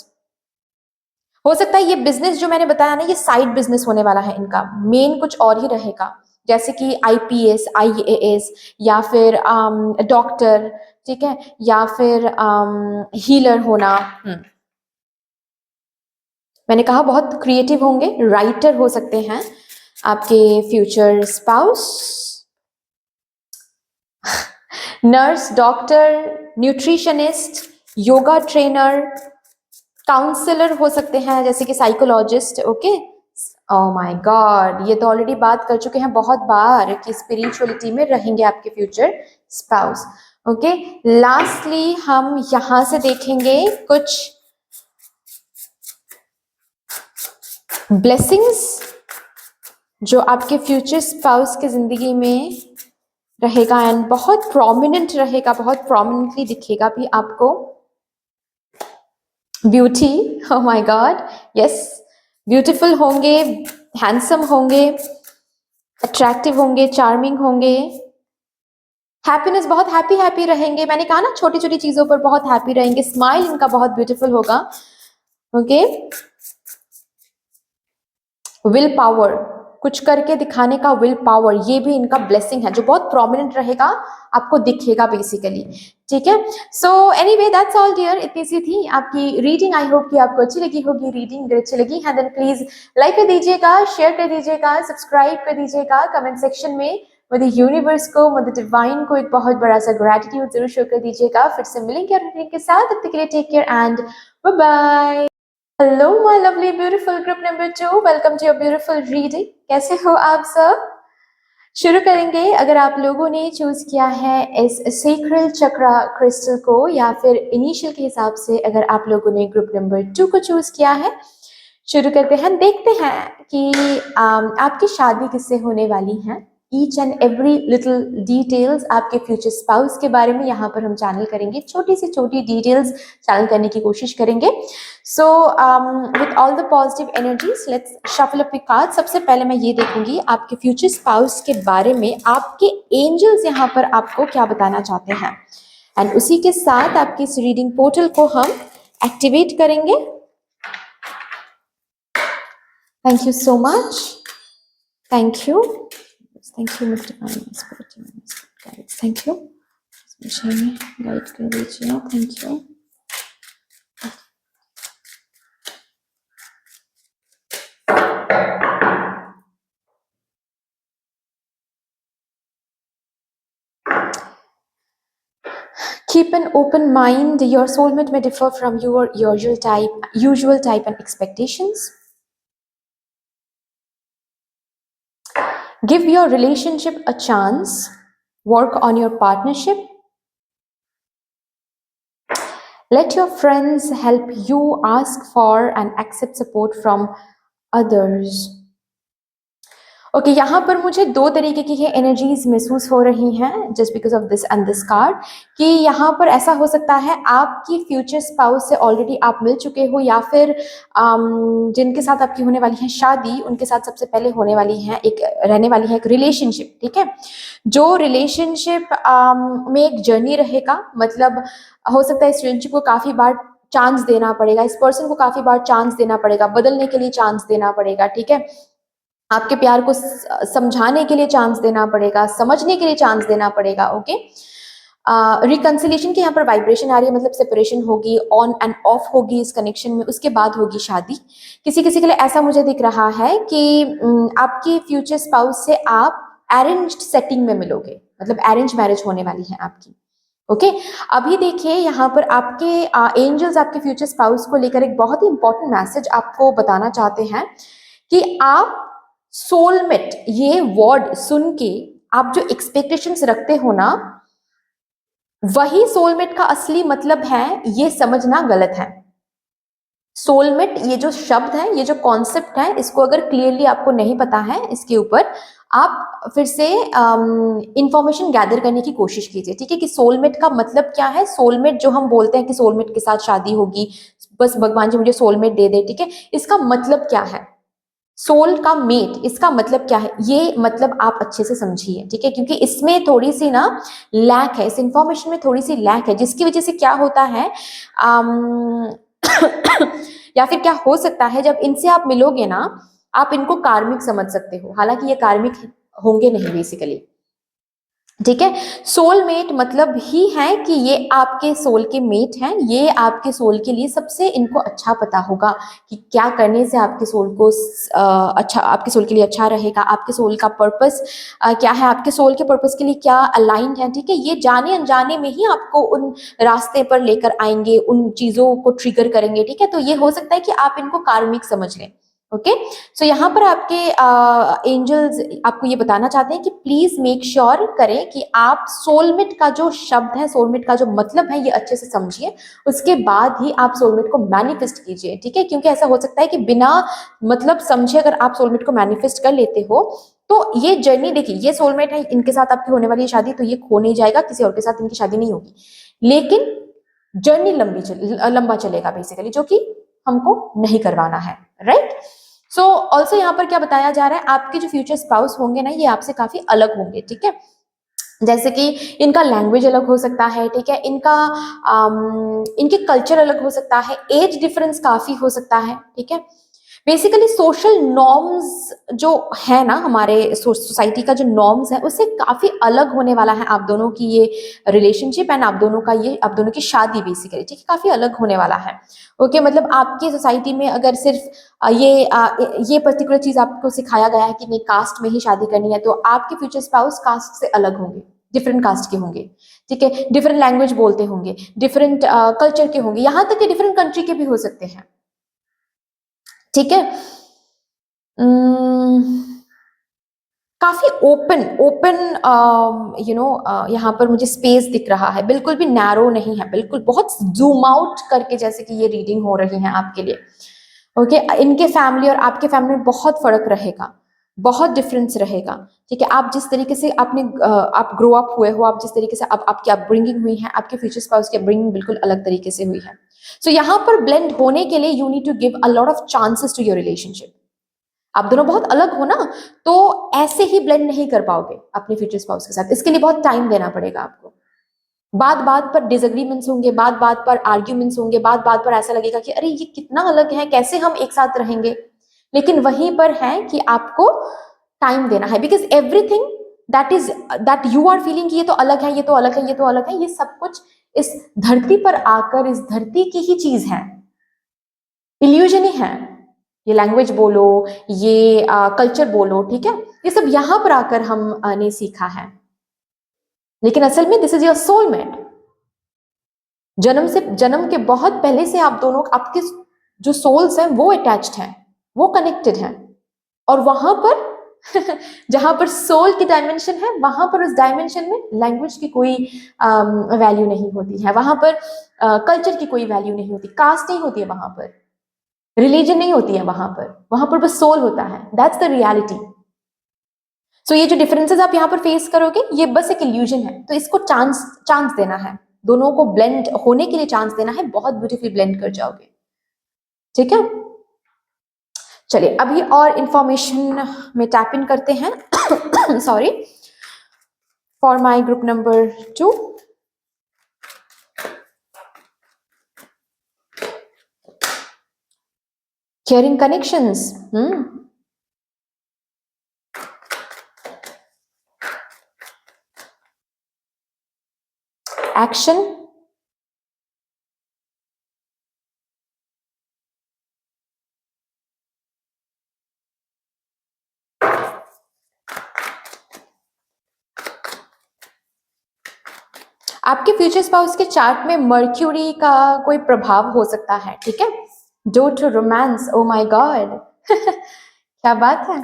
हो सकता है ये बिजनेस जो मैंने बताया ना, ये साइड बिजनेस होने वाला है इनका, मेन कुछ और ही रहेगा, जैसे कि आईपीएस, आईएएस, या फिर डॉक्टर। ठीक है, या फिर हीलर होना। मैंने कहा बहुत क्रिएटिव होंगे, राइटर हो सकते हैं आपके future spouse, nurse, doctor, nutritionist, yoga trainer, counsellor हो सकते हैं, जैसे कि psychologist. Okay, oh my god, ये तो ऑलरेडी बात कर चुके हैं बहुत बार कि स्पिरिचुअलिटी में रहेंगे आपके फ्यूचर स्पाउस। ओके, लास्टली हम यहां से देखेंगे कुछ ब्लेसिंग्स जो आपके फ्यूचर स्पाउस की जिंदगी में रहेगा, एंड बहुत प्रोमिनेंट रहेगा, बहुत प्रोमिनेंटली दिखेगा भी आपको। Beauty, oh my God, yes, beautiful होंगे, हैंडसम होंगे, अट्रैक्टिव होंगे, चार्मिंग होंगे, हैप्पीनेस, बहुत हैप्पी हैप्पी रहेंगे। मैंने कहा ना छोटी छोटी चीजों पर बहुत हैप्पी रहेंगे, स्माइल इनका बहुत ब्यूटीफुल होगा। ओके, विल पावर, कुछ करके दिखाने का विल पावर, ये भी इनका ब्लेसिंग है जो बहुत प्रोमिनेंट रहेगा, आपको दिखेगा बेसिकली। ठीक है, so anyway that's all dear, इतनी सी थी आपकी रीडिंग। आई होप कि आपको अच्छी लगी होगी रीडिंग। अगर अच्छी लगी है देन प्लीज लाइक कर दीजिएगा, शेयर कर दीजिएगा, सब्सक्राइब कर दीजिएगा, कमेंट सेक्शन में मदर यूनिवर्स को, मदर डिवाइन को एक बहुत बड़ा सा ग्रेटिट्यूड जरूर शो कर दीजिएगा। फिर से मिलेंगे रीडिंग के साथ, तब तक के लिए take care and bye bye. Hello my lovely beautiful group number 2, welcome to your beautiful reading. कैसे हो आप सब? शुरू करेंगे। अगर आप लोगों ने चूज किया है इस सेक्रल चक्रा क्रिस्टल को, या फिर इनिशियल के हिसाब से अगर आप लोगों ने ग्रुप नंबर 2 को चूज किया है, शुरू करते हैं। देखते हैं कि आपकी शादी किससे होने वाली है। Each and every little details आपके फ्यूचर स्पाउस के बारे में यहाँ पर हम चैनल करेंगे। छोटी से छोटी डिटेल्स चैनल करने की कोशिश करेंगे। So with all the positive energies let's shuffle up the card. सबसे पहले मैं ये देखूंगी आपके फ्यूचर स्पाउस के बारे में आपके एंजल्स यहाँ पर आपको क्या बताना चाहते हैं, एंड उसी के साथ आपकी इस रीडिंग पोर्टल को हम एक्टिवेट करेंगे। Thank you so much. Thank you. Thank you, Mr. Divine Spirit. Guides. Thank you. मुझे गाइड कर दीजिए। Thank you. Keep an open mind. Your soulmate may differ from your usual type and expectations. Give your relationship a chance. Work on your partnership. Let your friends help you. Ask for and accept support from others. Okay यहाँ पर मुझे दो तरीके की ये एनर्जीज महसूस हो रही हैं just because of this and this card, कि यहाँ पर ऐसा हो सकता है आपकी फ्यूचर स्पाउस से ऑलरेडी आप मिल चुके हो, या फिर जिनके साथ आपकी होने वाली है शादी, उनके साथ सबसे पहले होने वाली है एक रहने वाली है एक रिलेशनशिप। ठीक है, जो रिलेशनशिप में एक जर्नी रहेगा, मतलब हो सकता है इस रिलेशनशिप को काफ़ी बार चांस देना पड़ेगा, इस पर्सन को काफ़ी बार चांस देना पड़ेगा, बदलने के लिए चांस देना पड़ेगा। ठीक है, आपके प्यार को समझाने के लिए चांस देना पड़ेगा, समझने के लिए चांस देना पड़ेगा। ओके, रिकंसिलिएशन की यहाँ पर वाइब्रेशन आ रही है, मतलब सेपरेशन होगी, ऑन एंड ऑफ होगी इस कनेक्शन में, उसके बाद होगी शादी। किसी किसी के लिए ऐसा मुझे दिख रहा है कि आपकी फ्यूचर स्पाउस से आप अरेंज्ड सेटिंग में मिलोगे, मतलब अरेंज मैरिज होने वाली है आपकी। ओके, अभी देखिए यहाँ पर आपके एंजल्स आपके फ्यूचर स्पाउस को लेकर एक बहुत ही इंपॉर्टेंट मैसेज आपको बताना चाहते हैं कि आप सोलमेट, ये वर्ड सुन के आप जो एक्सपेक्टेशंस रखते हो ना, वही सोलमेट का असली मतलब है, ये समझना गलत है। सोलमेट ये जो शब्द है, ये जो कॉन्सेप्ट है, इसको अगर क्लियरली आपको नहीं पता है, इसके ऊपर आप फिर से इंफॉर्मेशन गैदर करने की कोशिश कीजिए। ठीक है, कि सोलमेट का मतलब क्या है। सोलमेट जो हम बोलते हैं कि सोलमेट के साथ शादी होगी, बस भगवान जी मुझे सोलमेट दे दे, ठीक है, इसका मतलब क्या है। सोल का मेट, इसका मतलब क्या है, ये मतलब आप अच्छे से समझिए। ठीक है, क्योंकि इसमें थोड़ी सी ना लैक है, इस इंफॉर्मेशन में थोड़ी सी लैक है, जिसकी वजह से क्या होता है या फिर क्या हो सकता है, जब इनसे आप मिलोगे ना, आप इनको कार्मिक समझ सकते हो, हालांकि ये कार्मिक होंगे नहीं बेसिकली। ठीक है, सोलमेट मतलब ही है कि ये आपके सोल के मेट हैं, ये आपके सोल के लिए सबसे इनको अच्छा पता होगा कि क्या करने से आपके सोल को अच्छा, आपके सोल के लिए अच्छा रहेगा, आपके सोल का पर्पस क्या है, आपके सोल के पर्पस के लिए क्या अलाइंड है। ठीक है, ये जाने अनजाने में ही आपको उन रास्ते पर लेकर आएंगे, उन चीज़ों को ट्रिगर करेंगे। ठीक है, तो ये हो सकता है कि आप इनको कार्मिक समझ लें। ओके, सो यहाँ पर आपके एंजल्स आपको ये बताना चाहते हैं कि प्लीज मेक श्योर करें कि आप सोलमेट का जो शब्द है, सोलमेट का जो मतलब है, ये अच्छे से समझिए, उसके बाद ही आप सोलमेट को मैनिफेस्ट कीजिए। ठीक है, क्योंकि ऐसा हो सकता है कि बिना मतलब समझे अगर आप सोलमेट को मैनिफेस्ट कर लेते हो, तो ये जर्नी देखिए, ये सोलमेट है, इनके साथ आपकी होने वाली शादी, तो ये खो नहीं जाएगा, किसी और के साथ इनकी शादी नहीं होगी, लेकिन जर्नी लंबा चलेगा बेसिकली, जो कि हमको नहीं करवाना है। राइट, सो ऑल्सो यहाँ पर क्या बताया जा रहा है, आपके जो फ्यूचर स्पाउस होंगे ना, ये आपसे काफी अलग होंगे। ठीक है, जैसे कि इनका लैंग्वेज अलग हो सकता है। ठीक है, इनके कल्चर अलग हो सकता है, एज डिफरेंस काफी हो सकता है। ठीक है, बेसिकली सोशल नॉर्म्स जो है ना, हमारे सोसाइटी का जो नॉर्म्स है उससे काफी अलग होने वाला है आप दोनों की ये रिलेशनशिप एंड आप दोनों की शादी बेसिकली, ठीक है, काफी अलग होने वाला है। ओके, मतलब आपकी सोसाइटी में अगर सिर्फ ये पर्टिकुलर चीज आपको सिखाया गया है कि नहीं कास्ट में ही शादी करनी है, तो आपके फ्यूचर स्पाउस कास्ट से अलग होंगे, डिफरेंट कास्ट के होंगे, ठीक है, डिफरेंट लैंग्वेज बोलते होंगे, डिफरेंट कल्चर के होंगे, यहाँ तक कि डिफरेंट कंट्री के भी हो सकते हैं, ठीक है। काफी ओपन ओपन यहाँ पर मुझे स्पेस दिख रहा है, बिल्कुल भी नैरो नहीं है, बिल्कुल बहुत जूम आउट करके जैसे कि ये रीडिंग हो रही है आपके लिए। ओके, इनके फैमिली और आपके फैमिली में बहुत फर्क रहेगा, बहुत डिफरेंस रहेगा, ठीक है। आप जिस तरीके से आप ग्रो अप हुए हो, आप जिस तरीके से अब आपकी अपब्रिंगिंग हुई है, आपके फ्यूचर स्पाउस की अपब्रिंगिंग बिल्कुल अलग तरीके से हुई है। सो यहाँ पर ब्लेंड होने के लिए you need to give a lot of chances to your relationship. आप दोनों बहुत अलग हो ना, तो ऐसे ही ब्लेंड नहीं कर पाओगे अपने फ्यूचर स्पाउस के साथ, इसके लिए बहुत टाइम देना पड़ेगा आपको। बात बात पर डिसएग्रीमेंट्स होंगे, बात बात पर आर्ग्यूमेंट्स होंगे, बात बात पर ऐसा लगेगा कि अरे ये कितना अलग है, कैसे हम एक साथ रहेंगे, लेकिन वहीं पर है कि आपको टाइम देना है, because everything that you are feeling कि ये तो अलग है, ये तो अलग है, ये तो अलग है, ये सब कुछ इस धरती पर आकर इस धरती की ही चीज है, इल्यूजन ही है। ये लैंग्वेज बोलो, ये कल्चर बोलो, ठीक है, ये सब यहां पर आकर हमने सीखा है, लेकिन असल में दिस इज योर सोलमेट। जन्म के बहुत पहले से आप दोनों, आपके जो सोल्स हैं वो अटैच्ड हैं, वो कनेक्टेड हैं, और वहां पर जहां पर सोल की डायमेंशन है, वहां पर उस डायमेंशन में लैंग्वेज की कोई वैल्यू नहीं होती है, वहां पर कल्चर की कोई वैल्यू नहीं होती, कास्ट नहीं होती है वहां पर, रिलीजन नहीं होती है वहां पर बस सोल होता है, दैट्स द रियलिटी। सो ये जो डिफरेंसेस आप यहाँ पर फेस करोगे, ये बस एक इल्यूजन है, तो इसको चांस देना है, दोनों को ब्लेंड होने के लिए चांस देना है, बहुत ब्यूटीफुल ब्लेंड कर जाओगे, ठीक है। चलिए अभी और इंफॉर्मेशन में टैप इन करते हैं sorry, for my group number 2। Caring connections, action, आपके फ्यूचर स्पाउस के चार्ट में मर्क्यूरी का कोई प्रभाव हो सकता है, ठीक है। Door to romance, oh my god क्या बात है।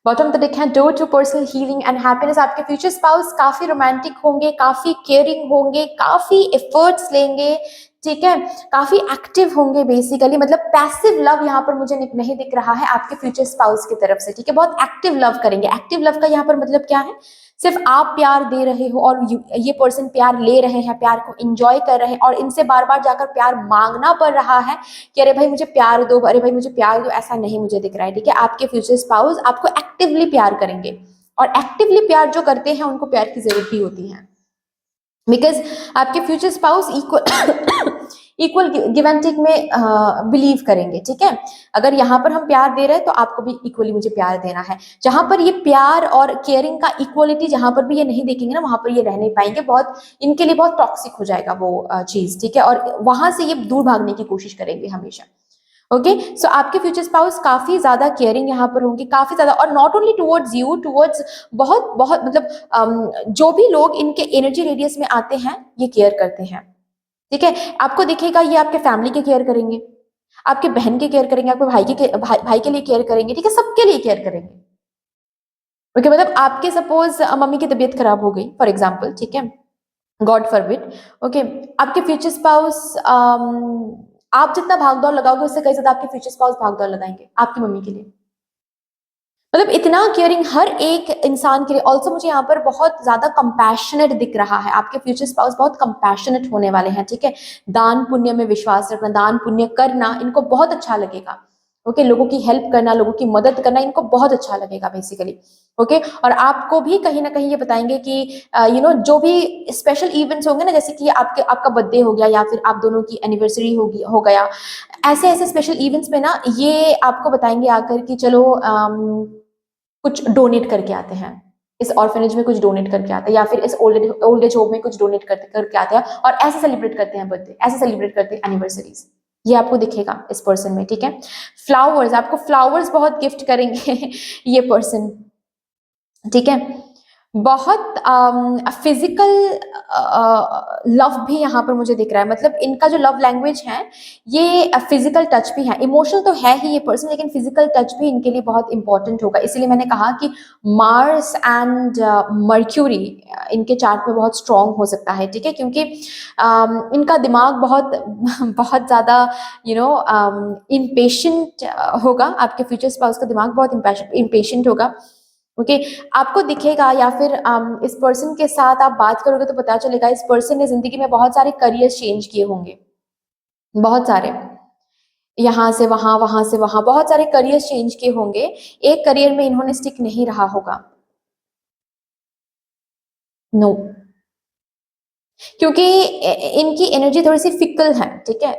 बॉटम ऑफ द डेक है door to personal healing and happiness. आपके फ्यूचर स्पाउस काफी रोमांटिक होंगे, काफी केयरिंग होंगे, काफी एफर्ट्स लेंगे, ठीक है, काफी एक्टिव होंगे, बेसिकली मतलब पैसिव लव यहाँ पर मुझे नहीं दिख रहा है आपके फ्यूचर स्पाउस की तरफ से, ठीक है, बहुत एक्टिव लव करेंगे। एक्टिव लव का यहाँ पर मतलब क्या है, सिर्फ आप प्यार दे रहे हो और ये पर्सन प्यार ले रहे हैं, प्यार को एंजॉय कर रहे हैं, और इनसे बार बार जाकर प्यार मांगना पड़ रहा है कि अरे भाई मुझे प्यार दो, अरे भाई मुझे प्यार दो, ऐसा नहीं मुझे दिख रहा है, ठीक है। आपके फ्यूचर स्पाउस आपको एक्टिवली प्यार करेंगे, और एक्टिवली प्यार जो करते हैं उनको प्यार की जरूरत भी होती है, बिकॉज आपके future spouse equal give and take में बिलीव करेंगे, ठीक है। अगर यहाँ पर हम प्यार दे रहे हैं तो आपको भी इक्वली मुझे प्यार देना है। जहां पर ये प्यार और केयरिंग का इक्वलिटी जहां पर भी ये नहीं देखेंगे ना, वहां पर ये रह नहीं पाएंगे, बहुत इनके लिए बहुत टॉक्सिक हो जाएगा वो चीज, ठीक है, और वहां से ये दूर भागने की कोशिश करेंगे हमेशा। ओके, सो आपके फ्यूचर स्पाउस काफी ज्यादा केयरिंग यहाँ पर होंगे, काफी ज्यादा, और not only towards you, towards बहुत बहुत मतलब जो भी लोग इनके एनर्जी रेडियस में आते हैं ये केयर करते हैं, ठीक है। आपको दिखेगा ये आपके फैमिली के केयर करेंगे, आपके बहन के केयर करेंगे, आपके भाई के लिए केयर करेंगे, ठीक है, सबके लिए केयर करेंगे। ओके, मतलब आपके सपोज मम्मी की तबीयत खराब हो गई फॉर एग्जाम्पल, ठीक है, गॉड फॉरबिड, ओके, आपके फ्यूचर स्पाउस आप जितना भागदौड़ लगाओगे उससे कई ज्यादा आपके फ्यूचर स्पाउस भागदौड़ लगाएंगे आपकी मम्मी के लिए, मतलब इतना केयरिंग हर एक इंसान के लिए। ऑल्सो मुझे यहाँ पर बहुत ज्यादा कंपैशनेट दिख रहा है, आपके फ्यूचर स्पाउस बहुत कंपैशनेट होने वाले हैं, ठीक है। दान पुण्य में विश्वास रखना, दान पुण्य करना इनको बहुत अच्छा लगेगा, ओके, लोगों की हेल्प करना, लोगों की मदद करना इनको बहुत अच्छा लगेगा बेसिकली। ओके, और आपको भी कहीं ना कहीं ये बताएंगे कि जो भी स्पेशल इवेंट्स होंगे ना, जैसे कि आपका बर्थडे हो गया या फिर आप दोनों की एनिवर्सरी होगी हो गया, ऐसे ऐसे स्पेशल इवेंट्स में ना ये आपको बताएंगे आकर कि चलो कुछ डोनेट करके आते हैं, इस ऑर्फेनेज में कुछ डोनेट करके आते हैं, या फिर इस ओल्ड एज होम में कुछ डोनेट करके आते हैं, और ऐसे सेलिब्रेट करते हैं बर्थडे, ऐसे सेलिब्रेट करते हैं एनिवर्सरीज। ये आपको दिखेगा इस पर्सन में, ठीक है। फ्लावर्स, आपको फ्लावर्स बहुत गिफ्ट करेंगे ये पर्सन, ठीक है। बहुत फिजिकल लव भी यहाँ पर मुझे दिख रहा है, मतलब इनका जो लव लैंग्वेज है ये फिजिकल टच भी है। इमोशनल तो है ही ये पर्सन, लेकिन फिजिकल टच भी इनके लिए बहुत इंपॉर्टेंट होगा। इसलिए मैंने कहा कि मार्स एंड मर्क्यूरी इनके चार्ट में बहुत स्ट्रॉन्ग हो सकता है, ठीक है, क्योंकि इनका दिमाग बहुत बहुत ज़्यादा इम्पेशेंट होगा। आपके फ्यूचर स्पाउस का दिमाग बहुत इम्पेशेंट होगा। ओके, आपको दिखेगा, या फिर इस पर्सन के साथ आप बात करोगे तो पता चलेगा इस पर्सन ने जिंदगी में बहुत सारे करियर चेंज किए होंगे, बहुत सारे, यहाँ से वहां, वहां से वहां, बहुत सारे करियर चेंज किए होंगे। एक करियर में इन्होंने स्टिक नहीं रहा होगा, नो, क्योंकि इनकी एनर्जी थोड़ी सी फिकल है, ठीक है,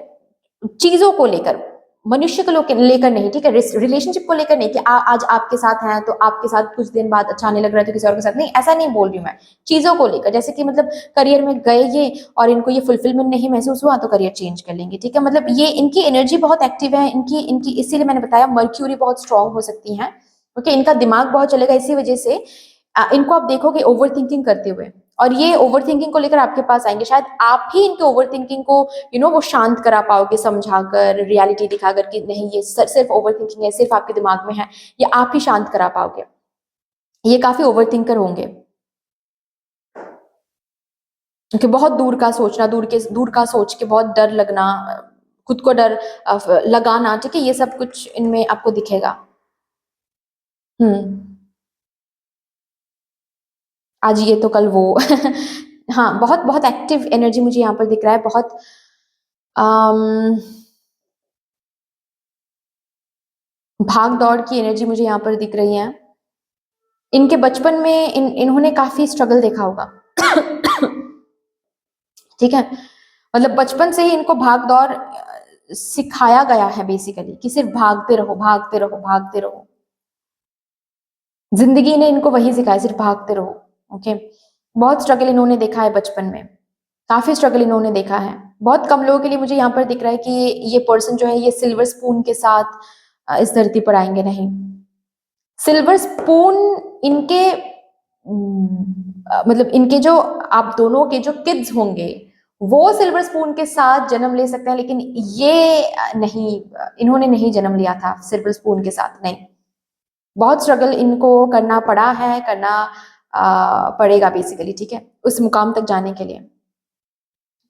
चीजों को लेकर, मनुष्य को लेकर नहीं, ठीक है, रिलेशनशिप को लेकर नहीं कि आज आपके साथ हैं तो आपके साथ कुछ दिन बाद अच्छा नहीं लग रहा है तो किसी और के साथ, नहीं, ऐसा नहीं बोल रही हूँ मैं। चीजों को लेकर, जैसे कि मतलब करियर में गए ये और इनको ये फुलफिलमेंट नहीं महसूस हुआ तो करियर चेंज कर लेंगे, ठीक है। मतलब ये इनकी एनर्जी बहुत एक्टिव है, इनकी इनकी इसीलिए मैंने बताया मर्क्यूरी बहुत स्ट्रांग हो सकती है, ओके। इनका दिमाग बहुत चलेगा, इसी वजह से इनको आप देखोगे ओवर थिंकिंग करते हुए, और ये ओवर थिंकिंग को लेकर आपके पास आएंगे। शायद आप ही इनके ओवर थिंकिंग को वो शांत करा पाओगे, समझाकर, रियलिटी दिखाकर कि नहीं ये सिर्फ ओवर थिंकिंग है, सिर्फ आपके दिमाग में है, ये आप ही शांत करा पाओगे। ये काफी ओवर थिंकर होंगे, क्योंकि बहुत दूर का सोचना, दूर का सोच के बहुत डर लगना, खुद को डर लगाना, ठीक है, ये सब कुछ इनमें आपको दिखेगा। हम्म, आज ये तो कल वो हाँ, बहुत बहुत एक्टिव एनर्जी मुझे यहाँ पर दिख रहा है, बहुत अम, भाग दौड़ की एनर्जी मुझे यहाँ पर दिख रही है। इनके बचपन में इन्होंने काफी स्ट्रगल देखा होगा ठीक है, मतलब बचपन से ही इनको भाग दौड़ सिखाया गया है बेसिकली, कि सिर्फ भागते रहो, भागते रहो, भागते रहो। जिंदगी ने इनको वही सिखाया, सिर्फ भागते रहो, ओके। बहुत स्ट्रगल इन्होंने देखा है बचपन में, काफी स्ट्रगल इन्होंने देखा है। बहुत कम लोगों के लिए मुझे यहाँ पर दिख रहा है कि ये पर्सन जो है ये सिल्वर स्पून के साथ इस धरती पर आएंगे, नहीं। सिल्वर स्पून इनके मतलब इनके जो, आप दोनों के जो किड्स होंगे वो सिल्वर स्पून के साथ जन्म ले सकते हैं, लेकिन ये नहीं, इन्होंने नहीं जन्म लिया था सिल्वर स्पून के साथ, नहीं। बहुत स्ट्रगल इनको करना पड़ा है, करना पड़ेगा बेसिकली, ठीक है, उस मुकाम तक जाने के लिए।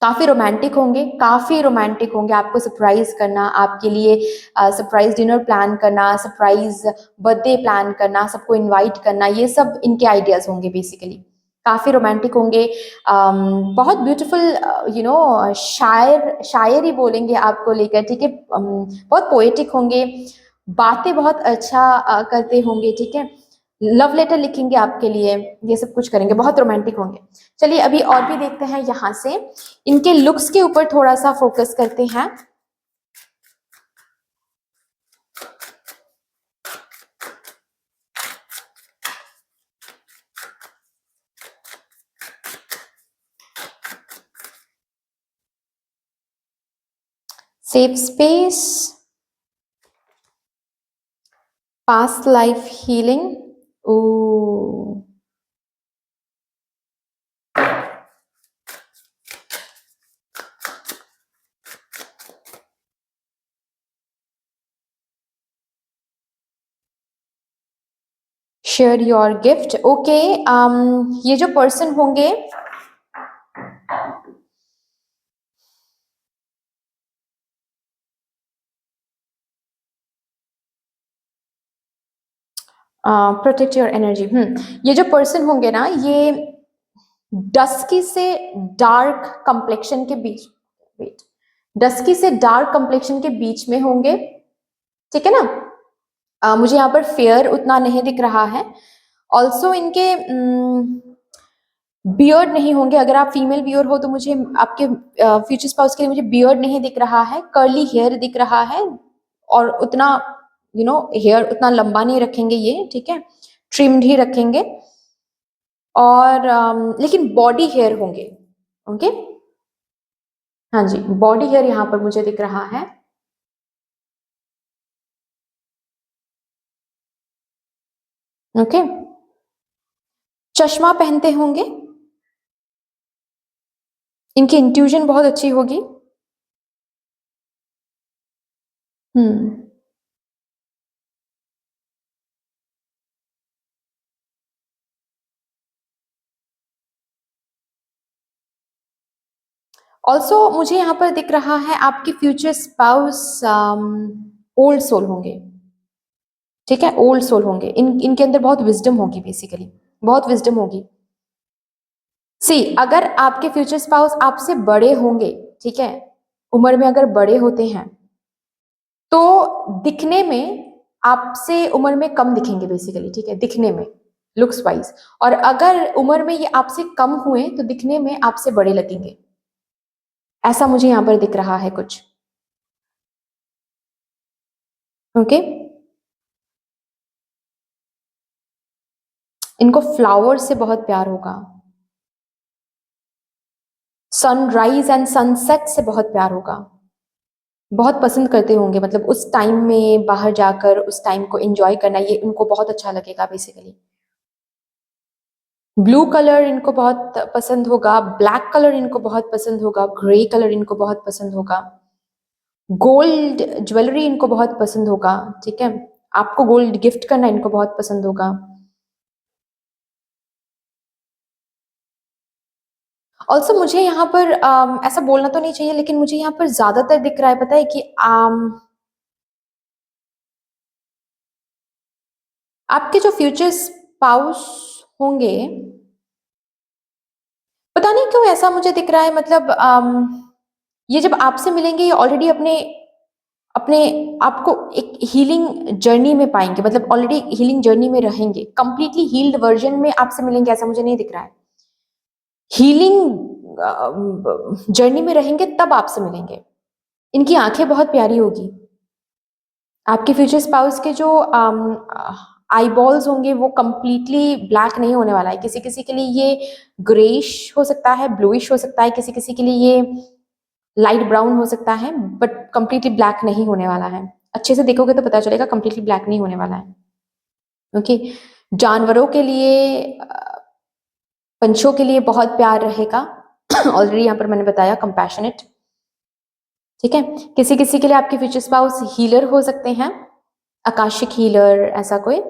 काफी रोमांटिक होंगे, काफी रोमांटिक होंगे, आपको सरप्राइज करना, आपके लिए सरप्राइज डिनर प्लान करना, सरप्राइज बर्थडे प्लान करना, सबको इनवाइट करना, ये सब इनके आइडियाज होंगे बेसिकली। काफी रोमांटिक होंगे, बहुत ब्यूटीफुल, शायर ही बोलेंगे आपको लेकर, ठीक है, बहुत पोएटिक होंगे, बातें बहुत अच्छा करते होंगे, ठीक है, लव लेटर लिखेंगे आपके लिए, ये सब कुछ करेंगे, बहुत रोमांटिक होंगे। चलिए अभी और भी देखते हैं यहाँ से, इनके लुक्स के ऊपर थोड़ा सा फोकस करते हैं। Safe space, past life healing, oh, share your gift, okay. ये जो पर्सन होंगे प्रोटेक्ट योर एनर्जी, ये जो पर्सन होंगे ना, ये डस्की से डार्क कंप्लेक्शन के बीच, वेट, डस्की से डार्क कंप्लेक्शन के बीच में होंगे, ठीक है ना। मुझे यहाँ पर फेयर उतना नहीं दिख रहा है। ऑल्सो इनके बियर्ड नहीं होंगे। अगर आप फीमेल व्यूअर हो तो मुझे आपके फ्यूचर स्पाउस के लिए मुझे बियर्ड नहीं दिख रहा है, कर्ली हेयर दिख रहा है, और उतना हेयर उतना लंबा नहीं रखेंगे ये, ठीक है, ट्रिम्ड ही रखेंगे। और लेकिन बॉडी हेयर होंगे। ओके, हाँ जी, बॉडी हेयर यहाँ पर मुझे दिख रहा है। ओके, चश्मा पहनते होंगे। इनकी इंट्यूजन बहुत अच्छी होगी। हम्म, ऑल्सो मुझे यहाँ पर दिख रहा है आपके फ्यूचर स्पाउस ओल्ड सोल होंगे। ठीक है, ओल्ड सोल होंगे। इनके अंदर बहुत विजडम होगी, बेसिकली बहुत विजडम होगी। सी, अगर आपके फ्यूचर स्पाउस आपसे बड़े होंगे, ठीक है, उम्र में अगर बड़े होते हैं तो दिखने में आपसे उम्र में कम दिखेंगे, बेसिकली, ठीक है, दिखने में, लुक्स वाइज। और अगर उम्र में ये आपसे कम हुए तो दिखने में आपसे बड़े लगेंगे। ऐसा मुझे यहाँ पर दिख रहा है कुछ। ओके, इनको फ्लावर से बहुत प्यार होगा। सनराइज एंड सनसेट से बहुत प्यार होगा। बहुत पसंद करते होंगे, मतलब उस टाइम में बाहर जाकर उस टाइम को एंजॉय करना, ये उनको बहुत अच्छा लगेगा, बेसिकली। ब्लू कलर इनको बहुत पसंद होगा, ब्लैक कलर इनको बहुत पसंद होगा, ग्रे कलर इनको बहुत पसंद होगा, गोल्ड ज्वेलरी इनको बहुत पसंद होगा, ठीक है, आपको गोल्ड गिफ्ट करना इनको बहुत पसंद होगा। ऑल्सो मुझे यहाँ पर ऐसा बोलना तो नहीं चाहिए, लेकिन मुझे यहाँ पर ज्यादातर दिख रहा है, पता है कि आपके जो फ्यूचर स्पाउस होंगे, पता नहीं क्यों ऐसा मुझे दिख रहा है, मतलब ये जब आपसे मिलेंगे ये ऑलरेडी अपने अपने आपको एक हीलिंग जर्नी में पाएंगे, मतलब ऑलरेडी हीलिंग जर्नी में रहेंगे, कंप्लीटली हील्ड वर्जन में आपसे मिलेंगे, ऐसा मुझे नहीं दिख रहा है। हीलिंग जर्नी में रहेंगे तब आपसे मिलेंगे। इनकी आंखें बहुत प्यारी होगी। आपके फ्यूचर स्पाउस के जो आई बॉल्स होंगे वो कंप्लीटली ब्लैक नहीं होने वाला है। किसी किसी के लिए ये ग्रेइश हो सकता है, ब्लूइश हो सकता है, किसी किसी के लिए ये लाइट ब्राउन हो सकता है, बट कंप्लीटली ब्लैक नहीं होने वाला है। अच्छे से देखोगे तो पता चलेगा, कंप्लीटली ब्लैक नहीं होने वाला है। ओके, जानवरों के लिए, पंछियों के लिए बहुत प्यार रहेगा। ऑलरेडी यहाँ पर मैंने बताया, कंपैशनेट, ठीक है। किसी किसी के लिए आपके फ्यूचर स्पाउस हीलर हो सकते हैं, आकाशिक हीलर, ऐसा कोई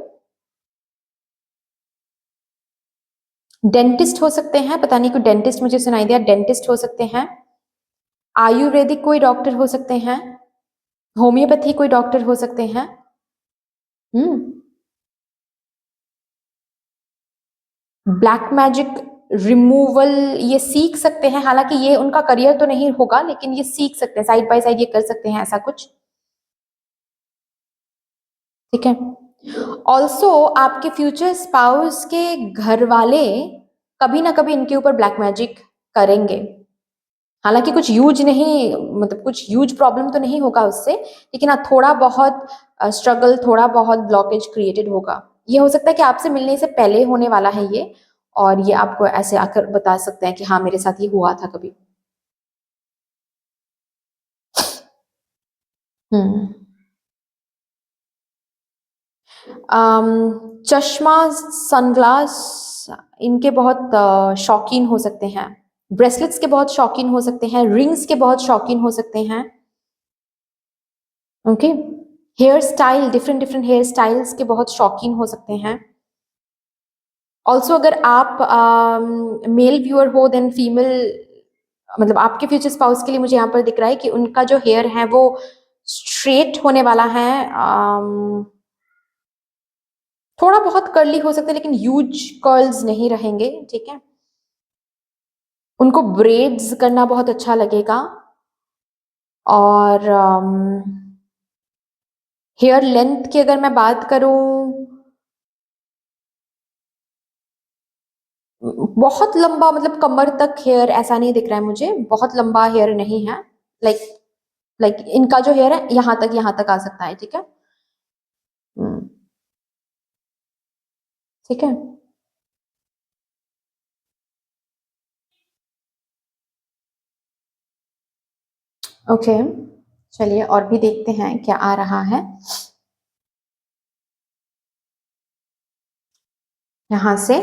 डेंटिस्ट हो सकते हैं, पता नहीं कोई डेंटिस्ट मुझे सुनाई दिया, डेंटिस्ट हो सकते हैं, आयुर्वेदिक कोई डॉक्टर हो सकते हैं, होम्योपैथी कोई डॉक्टर हो सकते हैं। हम्म, ब्लैक मैजिक रिमूवल ये सीख सकते हैं, हालांकि ये उनका करियर तो नहीं होगा, लेकिन ये सीख सकते हैं, साइड बाय साइड ये कर सकते हैं, ऐसा कुछ, ठीक है। ऑल्सो आपके फ्यूचर स्पाउस के घर वाले कभी ना कभी इनके ऊपर ब्लैक मैजिक करेंगे। हालांकि कुछ यूज नहीं, मतलब कुछ यूज प्रॉब्लम तो नहीं होगा उससे, लेकिन हाँ थोड़ा बहुत स्ट्रगल, थोड़ा बहुत ब्लॉकेज क्रिएटेड होगा। ये हो सकता है कि आपसे मिलने से पहले होने वाला है ये, और ये आपको ऐसे आकर बता सकते हैं कि हाँ मेरे साथ ये हुआ था कभी। हम्म, चश्मा, सनग्लास इनके बहुत शौकीन हो सकते हैं, ब्रेसलेट्स के बहुत शौकीन हो सकते हैं, रिंग्स के बहुत शौकीन हो सकते हैं। Okay, hair style, different different hair styles के बहुत शौकीन हो सकते हैं। ऑल्सो अगर आप मेल व्यूअर हो देन फीमेल, मतलब आपके फ्यूचर स्पाउस के लिए मुझे यहाँ पर दिख रहा है कि उनका जो हेयर है वो स्ट्रेट होने वाला है। थोड़ा बहुत कर्ली हो सकता है, लेकिन ह्यूज कर्ल्स नहीं रहेंगे, ठीक है। उनको ब्रेड्स करना बहुत अच्छा लगेगा, और हेयर लेंथ की अगर मैं बात करूं, बहुत लंबा मतलब कमर तक हेयर ऐसा नहीं दिख रहा है मुझे, बहुत लंबा हेयर नहीं है। लाइक लाइक इनका जो हेयर है यहाँ तक आ सकता है, ठीक है। हम्म, ठीक है। ओके, चलिए और भी देखते हैं क्या आ रहा है यहाँ से।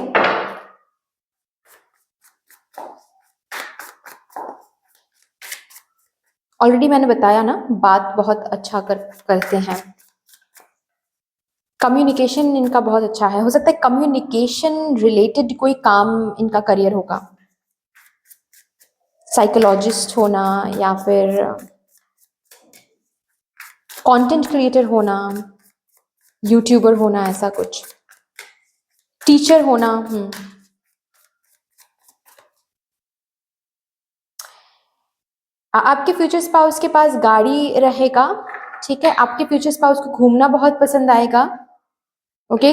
ऑलरेडी मैंने बताया ना, बात बहुत अच्छा करते हैं। कम्युनिकेशन इनका बहुत अच्छा है, हो सकता है कम्युनिकेशन रिलेटेड कोई काम इनका करियर होगा। साइकोलॉजिस्ट होना, या फिर कंटेंट क्रिएटर होना, यूट्यूबर होना, ऐसा कुछ। टीचर होना। आपके फ्यूचर स्पाउस के पास गाड़ी रहेगा, ठीक है। आपके फ्यूचर स्पाउस को घूमना बहुत पसंद आएगा। ओके।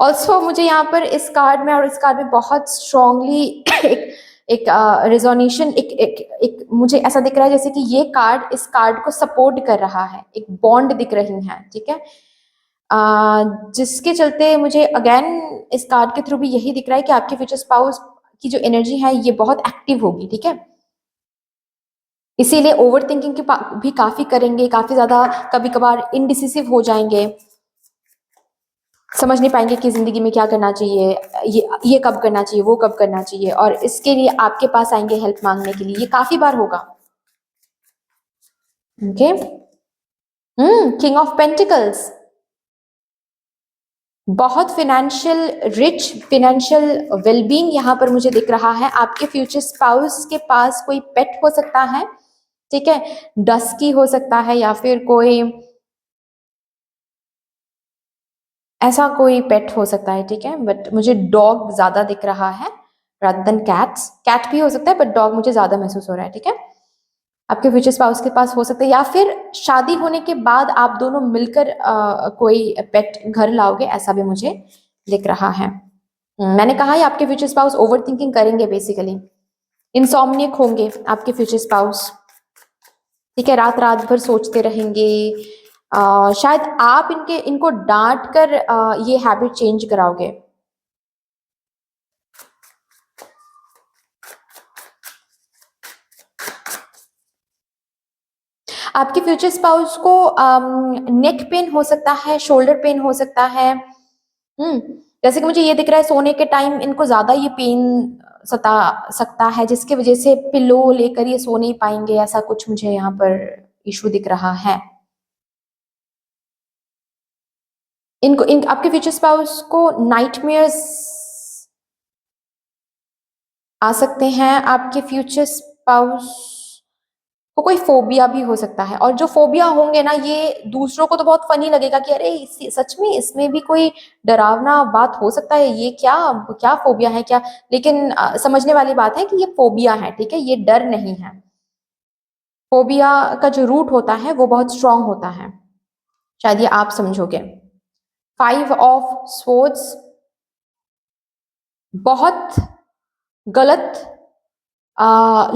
ऑल्सो मुझे यहाँ पर इस कार्ड में और इस कार्ड में बहुत स्ट्रांगली एक एक रिजोनेशन, एक मुझे ऐसा दिख रहा है जैसे कि ये कार्ड इस कार्ड को सपोर्ट कर रहा है, एक बॉन्ड दिख रही है, ठीक है। जिसके चलते मुझे अगेन इस कार्ड के थ्रू भी यही दिख रहा है कि आपके फ्यूचर स्पाउस की जो एनर्जी है ये बहुत एक्टिव होगी, ठीक है। इसीलिए ओवर थिंकिंग की भी काफी करेंगे, काफी ज्यादा कभी कभार इनडिसिसिव हो जाएंगे, समझ नहीं पाएंगे कि जिंदगी में क्या करना चाहिए, ये कब करना चाहिए, वो कब करना चाहिए, और इसके लिए आपके पास आएंगे हेल्प मांगने के लिए। ये काफी बार होगा। ओके। किंग ऑफ पेंटिकल्स, बहुत फिनेंशियल रिच, फिनेंशियल वेलबींग यहाँ पर मुझे दिख रहा है। आपके फ्यूचर स्पाउस के पास कोई पेट हो सकता है, ठीक है। डस्की हो सकता है, या फिर कोई ऐसा कोई पेट हो सकता है, ठीक है। बट मुझे डॉग ज्यादा दिख रहा है रादर देन कैट्स। कैट भी हो सकता है बट डॉग मुझे ज्यादा महसूस हो रहा है, ठीक है। आपके फ्यूचर स्पाउस के पास हो सकता है, या फिर शादी होने के बाद आप दोनों मिलकर कोई पेट घर लाओगे, ऐसा भी मुझे दिख रहा है। मैंने कहा है आपके फ्यूचर स्पाउस ओवर थिंकिंग करेंगे बेसिकली, इंसोम्नियक होंगे आपके फ्यूचर स्पाउस, ठीक है। रात रात भर सोचते रहेंगे। शायद आप इनको डांट कर ये हैबिट चेंज कराओगे। आपके फ्यूचर स्पाउस को नेक पेन हो सकता है, शोल्डर पेन हो सकता है। जैसे कि मुझे ये दिख रहा है सोने के टाइम इनको ज्यादा ये पेन सता सकता है, जिसकी वजह से पिलो लेकर ये सो नहीं पाएंगे, ऐसा कुछ मुझे यहाँ पर इशू दिख रहा है। आपके फ्यूचर स्पाउस को नाइटमेयर्स आ सकते हैं। आपके फ्यूचर स्पाउस को कोई फोबिया भी हो सकता है, और जो फोबिया होंगे ना, ये दूसरों को तो बहुत फनी लगेगा कि अरे सच में इसमें भी कोई डरावना बात हो सकता है, ये क्या क्या फोबिया है क्या। लेकिन समझने वाली बात है कि ये फोबिया है, ठीक है, ये डर नहीं है। फोबिया का जो रूट होता है वो बहुत स्ट्रांग होता है, शायद ये आप समझोगे। 5 ऑफ स्वॉर्ड्स, बहुत गलत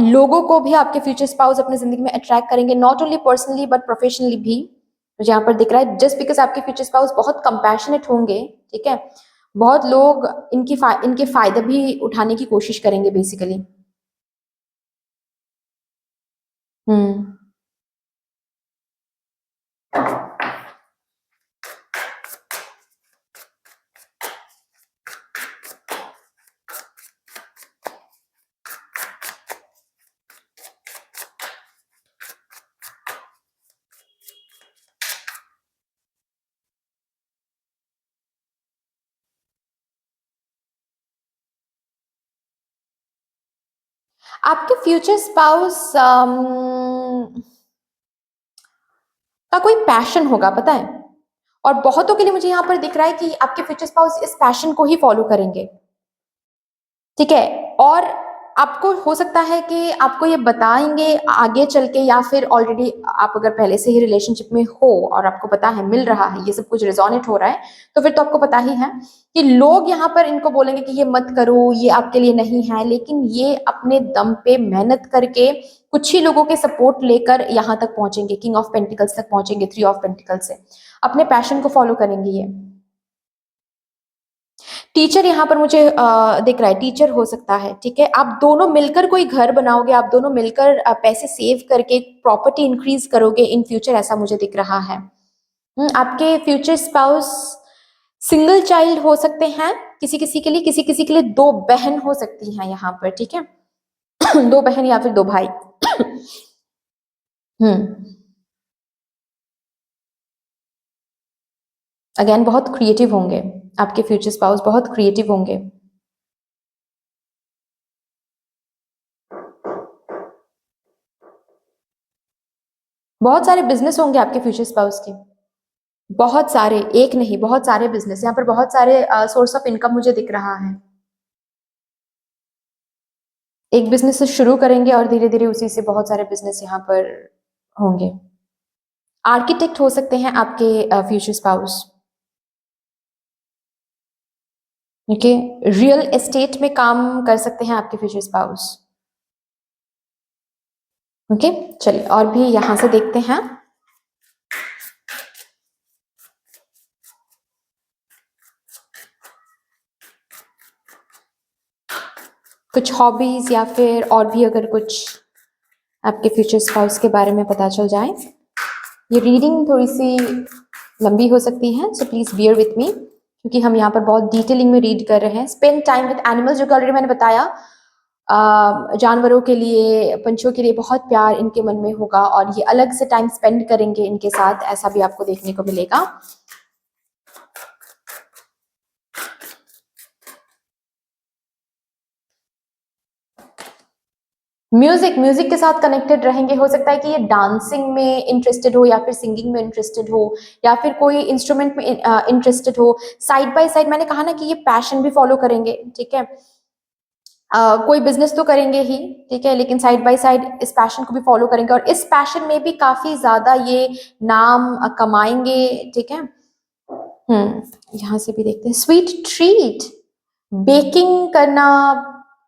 लोगों को भी आपके फ्यूचर स्पाउस अपनी जिंदगी में अट्रैक्ट करेंगे, not only personally but professionally भी। मुझे यहाँ पर दिख रहा है जस्ट बिकॉज आपके फ्यूचर स्पाउस बहुत कंपैशनेट होंगे, ठीक है। बहुत लोग इनके फायदे भी उठाने की कोशिश करेंगे बेसिकली। हम्म। आपके फ्यूचर स्पाउस का कोई पैशन होगा, पता है। और बहुतों के लिए मुझे यहाँ पर दिख रहा है कि आपके फ्यूचर स्पाउस इस पैशन को ही फॉलो करेंगे, ठीक है। और आपको हो सकता है कि आपको ये बताएंगे आगे चल के, या फिर ऑलरेडी आप अगर पहले से ही रिलेशनशिप में हो और आपको पता है, मिल रहा है, ये सब कुछ रिजोनेट हो रहा है, तो फिर तो आपको पता ही है कि लोग यहाँ पर इनको बोलेंगे कि ये मत करो, ये आपके लिए नहीं है, लेकिन ये अपने दम पे मेहनत करके कुछ ही लोगों के सपोर्ट लेकर यहाँ तक पहुंचेंगे, किंग ऑफ पेंटिकल्स तक पहुंचेंगे, थ्री ऑफ पेंटिकल्स से अपने पैशन को फॉलो करेंगे ये। टीचर यहाँ पर मुझे दिख रहा है, टीचर हो सकता है, ठीक है। आप दोनों मिलकर कोई घर बनाओगे, आप दोनों मिलकर पैसे सेव करके प्रॉपर्टी इंक्रीज करोगे इन फ्यूचर, ऐसा मुझे दिख रहा है। आपके फ्यूचर स्पाउस सिंगल चाइल्ड हो सकते हैं, किसी किसी के लिए, किसी किसी के लिए दो बहन हो सकती हैं यहाँ पर, ठीक है। दो बहन या फिर दो भाई। अगेन बहुत क्रिएटिव होंगे आपके फ्यूचर स्पाउस, बहुत क्रिएटिव होंगे। बहुत सारे बिजनेस होंगे आपके फ्यूचर स्पाउस के, बहुत सारे, एक नहीं बहुत सारे बिजनेस, यहाँ पर बहुत सारे सोर्स ऑफ इनकम मुझे दिख रहा है। एक बिजनेस से शुरू करेंगे और धीरे धीरे उसी से बहुत सारे बिजनेस यहाँ पर होंगे। आर्किटेक्ट हो सकते हैं आपके future spouse, okay. Real estate में काम कर सकते हैं आपके फ्यूचर स्पाउस, ओके। चलिए और भी यहां से देखते हैं। कुछ हॉबीज या फिर और भी अगर कुछ आपके फ्यूचर स्पाउस के बारे में पता चल जाए। ये रीडिंग थोड़ी सी लंबी हो सकती है, so please bear with me, क्योंकि हम यहाँ पर बहुत डिटेलिंग में रीड कर रहे हैं। स्पेंड टाइम विद एनिमल्स, जो कि ऑलरेडी मैंने बताया, जानवरों के लिए, पंछियों के लिए बहुत प्यार इनके मन में होगा और ये अलग से टाइम स्पेंड करेंगे इनके साथ, ऐसा भी आपको देखने को मिलेगा। म्यूजिक के साथ कनेक्टेड रहेंगे। हो सकता है कि ये डांसिंग में इंटरेस्टेड हो, या फिर सिंगिंग में इंटरेस्टेड हो, या फिर कोई इंस्ट्रूमेंट में इंटरेस्टेड हो। साइड बाय साइड मैंने कहा ना कि ये पैशन भी फॉलो करेंगे, ठीक है। कोई बिजनेस तो करेंगे ही, ठीक है, लेकिन साइड बाय साइड इस पैशन को भी फॉलो करेंगे और इस पैशन में भी काफी ज्यादा ये नाम कमाएंगे, ठीक है। यहाँ से भी देखते हैं। स्वीट ट्रीट, बेकिंग करना,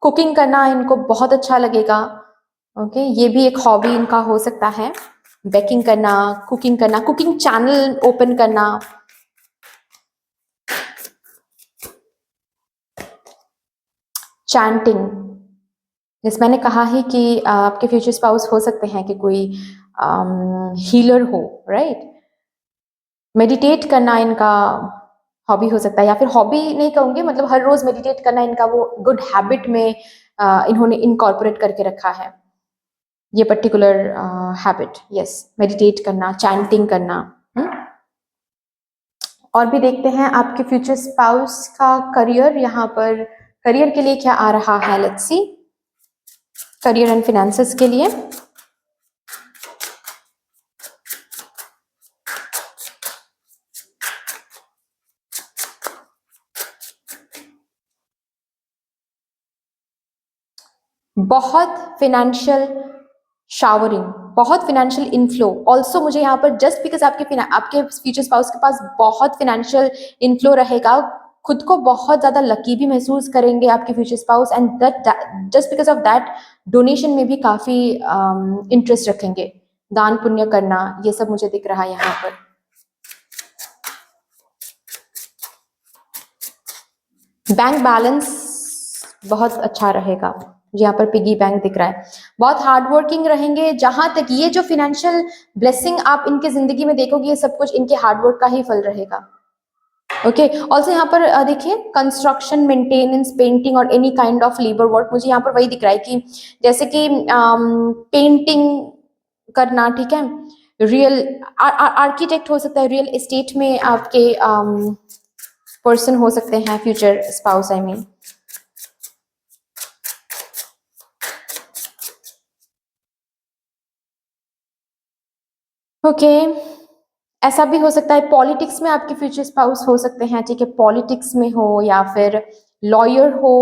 कुकिंग करना इनको बहुत अच्छा लगेगा, ओके। ये भी एक हॉबी इनका हो सकता है, बेकिंग करना, कुकिंग चैनल ओपन करना। चैंटिंग, जैसे मैंने कहा है कि आपके फ्यूचर स्पाउस हो सकते हैं कि कोई हीलर हो, राइट। मेडिटेट करना इनका हॉबी हो सकता है, या फिर हॉबी नहीं कहूंगी, मतलब हर रोज मेडिटेट करना इनका वो गुड हैबिट में इन्होंने इनकॉर्पोरेट करके रखा है, ये पर्टिकुलर हैबिट। यस, मेडिटेट करना, चैंटिंग करना। और भी देखते हैं आपके फ्यूचर स्पाउस का करियर, यहाँ पर करियर के लिए क्या आ रहा है, let's see. Career and finances के लिए बहुत फिनेंशियल शावरिंग, बहुत फिनेंशियल इनफ्लो ऑल्सो मुझे यहाँ पर, जस्ट बिकॉज आपके फ्यूचर स्पाउस के पास बहुत फिनेंशियल इनफ्लो रहेगा, खुद को बहुत ज्यादा लकी भी महसूस करेंगे आपके future spouse, and that just because of that donation में भी काफी इंटरेस्ट रखेंगे, दान पुण्य करना, ये सब मुझे दिख रहा है यहाँ पर। बैंक बैलेंस बहुत अच्छा रहेगा, यहाँ पर पिगी बैंक दिख रहा है। बहुत हार्डवर्किंग रहेंगे, जहां तक ये जो फिनेंशियल ब्लेसिंग आप इनके जिंदगी में देखोगे, ये सब कुछ इनके हार्डवर्क का ही फल रहेगा, ओके। ऑल्सो यहाँ पर देखिए, कंस्ट्रक्शन, मेंटेनेंस, पेंटिंग और any kind of labour work, मुझे यहाँ पर वही दिख रहा है कि जैसे कि पेंटिंग करना, ठीक है। रियल आर्किटेक्ट हो सकता है, रियल एस्टेट में आपके पर्सन हो सकते हैं future spouse, I mean. Okay, ऐसा भी हो सकता है पॉलिटिक्स में आपके फ्यूचर स्पाउस हो सकते हैं, ठीक है। पॉलिटिक्स में हो या फिर लॉयर हो,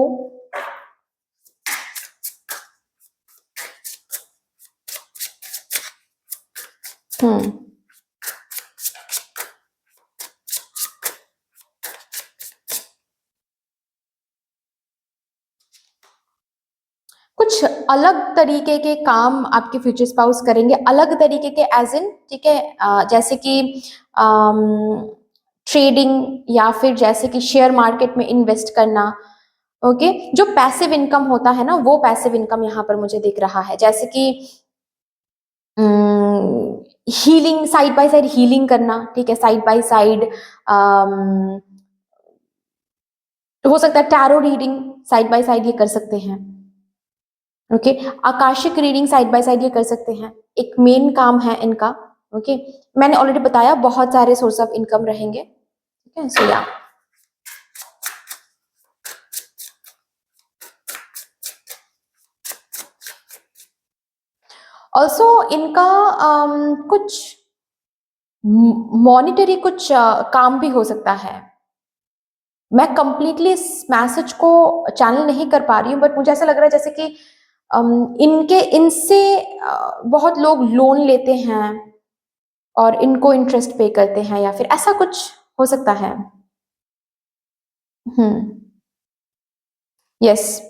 कुछ अलग तरीके के काम आपके फ्यूचर स्पाउस करेंगे, अलग तरीके के एज इन, ठीक है, जैसे कि ट्रेडिंग या फिर जैसे कि शेयर मार्केट में इन्वेस्ट करना। ओके, जो पैसिव इनकम होता है ना, वो पैसिव इनकम यहाँ पर मुझे दिख रहा है, जैसे कि healing, side by side healing करना, ठीक है, साइड बाय साइड हो सकता है tarot reading side by side ये कर सकते हैं। Okay, Akashic reading side by side ये कर सकते हैं, एक मेन काम है इनका। ओके, मैंने ऑलरेडी बताया बहुत सारे सोर्स ऑफ इनकम रहेंगे, ठीक है, सो या ऑल्सो इनका कुछ मॉनिटरी कुछ काम भी हो सकता है। मैं कंप्लीटली इस मैसेज को चैनल नहीं कर पा रही हूँ, बट मुझे ऐसा लग रहा है जैसे कि इनसे बहुत लोग लोन लेते हैं और इनको इंटरेस्ट पे करते हैं, या फिर ऐसा कुछ हो सकता है। यस,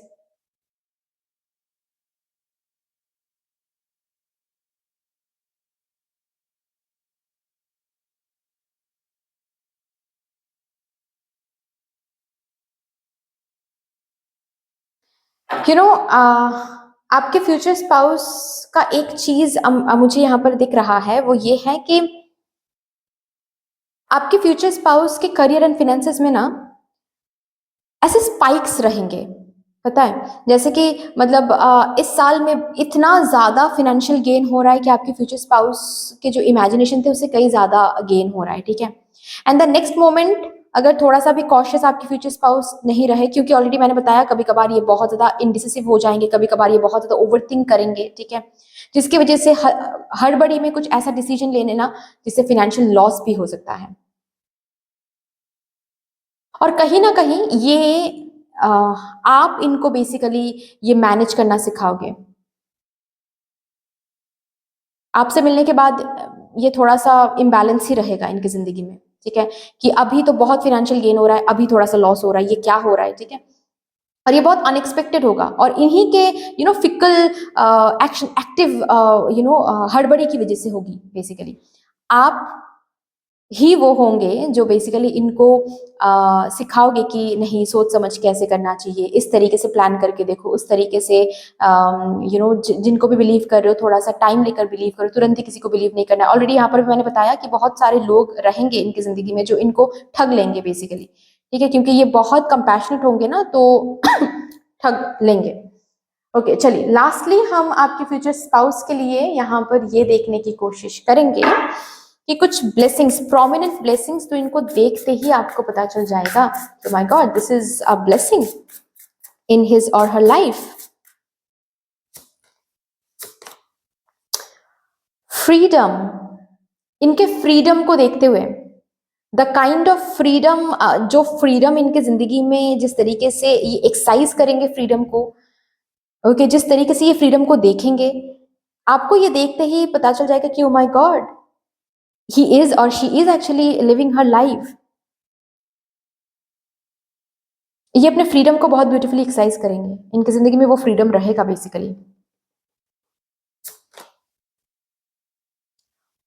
यू नो, आपके फ्यूचर स्पाउस का एक चीज मुझे यहाँ पर दिख रहा है, वो ये है कि आपके फ्यूचर स्पाउस के करियर एंड फिनेंसेस में ना ऐसे स्पाइक्स रहेंगे, पता है, जैसे कि मतलब इस साल में इतना ज्यादा फाइनेंशियल गेन हो रहा है कि आपके फ्यूचर स्पाउस के जो इमेजिनेशन थे उससे कई ज्यादा गेन हो रहा है, ठीक है। एंड द नेक्स्ट मोमेंट अगर थोड़ा सा भी कॉशियस आपके फ्यूचर स्पाउस नहीं रहे, क्योंकि ऑलरेडी मैंने बताया कभी कभार ये बहुत ज्यादा इनडिसिसिव हो जाएंगे, कभी कभार ये बहुत ज्यादा ओवरथिंक करेंगे, ठीक है, जिसकी वजह से हड़बड़ी में कुछ ऐसा डिसीजन ले लेना जिससे फाइनेंशियल लॉस भी हो सकता है। और कहीं ना कहीं ये आप इनको बेसिकली ये मैनेज करना सिखाओगे। आपसे मिलने के बाद ये थोड़ा सा इम्बैलेंस ही रहेगा इनकी जिंदगी में, ठीक है, कि अभी तो बहुत फाइनेंशियल गेन हो रहा है, अभी थोड़ा सा लॉस हो रहा है, ये क्या हो रहा है, ठीक है, और ये बहुत अनएक्सपेक्टेड होगा, और इन्हीं के फिकल एक्शन, एक्टिव हड़बड़ी की वजह से होगी बेसिकली। आप ही वो होंगे जो बेसिकली इनको सिखाओगे कि नहीं, सोच समझ कैसे करना चाहिए, इस तरीके से प्लान करके देखो, उस तरीके से जिनको भी बिलीव कर रहे हो थोड़ा सा टाइम लेकर बिलीव करो, तुरंत ही किसी को बिलीव नहीं करना है। ऑलरेडी यहाँ पर भी मैंने बताया कि बहुत सारे लोग रहेंगे इनकी जिंदगी में जो इनको ठग लेंगे बेसिकली, ठीक है, क्योंकि ये बहुत कंपैशनेट होंगे ना, तो ठग लेंगे। ओके, चलिए, लास्टली हम आपके फ्यूचर स्पाउस के लिए यहाँ पर ये देखने की कोशिश करेंगे कि कुछ ब्लेसिंग्स, प्रोमिनेंट ब्लेसिंग्स, तो इनको देखते ही आपको पता चल जाएगा तो my God, this is a blessing in his और हर लाइफ। फ्रीडम, इनके फ्रीडम को देखते हुए, द काइंड ऑफ फ्रीडम, जो फ्रीडम इनके जिंदगी में जिस तरीके से ये एक्सरसाइज करेंगे फ्रीडम को, ओके, जिस तरीके से ये फ्रीडम को देखेंगे, आपको ये देखते ही पता चल जाएगा कि ओ my God, he is or she is actually living her life। ये अपने फ्रीडम को बहुत ब्यूटीफुली एक्सरसाइज करेंगे, इनकी जिंदगी में वो फ्रीडम रहेगा बेसिकली।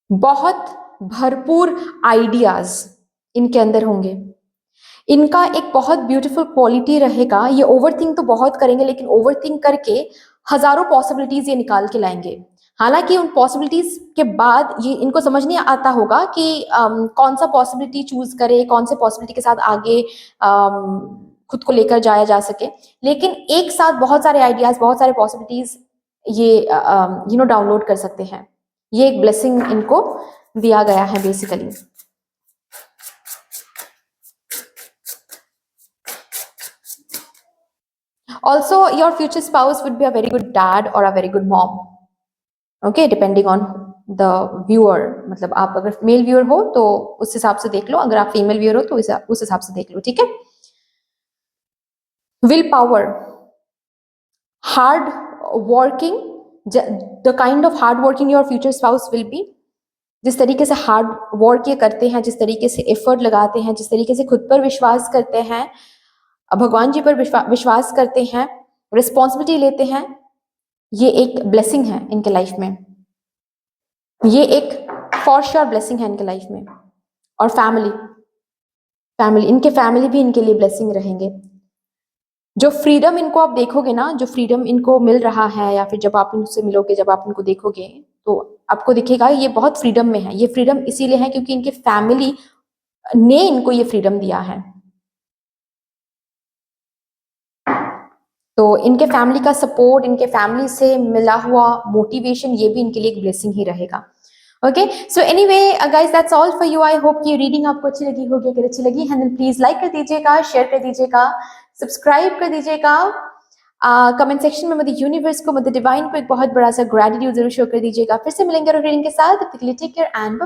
बहुत भरपूर आइडियाज इनके अंदर होंगे। इनका एक बहुत ब्यूटीफुल क्वालिटी रहेगा, ये ओवरथिंक तो बहुत करेंगे, लेकिन ओवरथिंक करके हजारों पॉसिबिलिटीज ये निकाल के लाएंगे। हालांकि उन पॉसिबिलिटीज के बाद ये इनको समझ नहीं आता होगा कि कौन सा पॉसिबिलिटी चूज करे, कौन से पॉसिबिलिटी के साथ आगे खुद को लेकर जाया जा सके, लेकिन एक साथ बहुत सारे आइडियाज, बहुत सारे पॉसिबिलिटीज ये डाउनलोड कर सकते हैं। ये एक ब्लेसिंग इनको दिया गया है basically. Also, your future spouse would be a very good dad or a very good mom, okay, depending on the viewer। मतलब आप अगर मेल व्यूअर हो तो उस हिसाब से देख लो, अगर आप फीमेल व्यूअर हो तो उस हिसाब से देख लो, ठीक है। Will power, hard working, the kind of hard working your future spouse will be, जिस तरीके से हार्ड वर्क ये करते हैं, जिस तरीके से एफर्ट लगाते हैं, जिस तरीके से खुद पर विश्वास करते हैं, भगवान जी पर विश्वास करते हैं, रिस्पॉन्सिबिलिटी लेते हैं, ये एक ब्लेसिंग है इनके लाइफ में, ये एक फॉर श्योर ब्लेसिंग है इनके लाइफ में। और फैमिली इनके फैमिली भी इनके लिए ब्लेसिंग रहेंगे। जो फ्रीडम इनको आप देखोगे ना, जो फ्रीडम इनको मिल रहा है, या फिर जब आप इनसे मिलोगे, जब आप इनको देखोगे, तो आपको दिखेगा ये बहुत फ्रीडम में है। ये फ्रीडम इसीलिए है क्योंकि इनके फैमिली ने इनको ये फ्रीडम दिया है। तो इनके फैमिली का सपोर्ट, इनके फैमिली से मिला हुआ मोटिवेशन, ये भी इनके लिए एक ब्लेसिंग ही रहेगा। Okay, so anyway guys, that's all for you. I hope कि रीडिंग आपको अच्छी लगी होगी। अगर अच्छी लगी है देन प्लीज लाइक कर दीजिएगा, शेयर कर दीजिएगा, सब्सक्राइब कर दीजिएगा। कमेंट सेक्शन में मदर यूनिवर्स को, मदर डिवाइन को एक बहुत बड़ा सा ग्रेटिट्यूड जरूर शो कर दीजिएगा। फिर से मिलेंगे और रीडिंग के साथ। तब तक के लिए टेक केयर एंड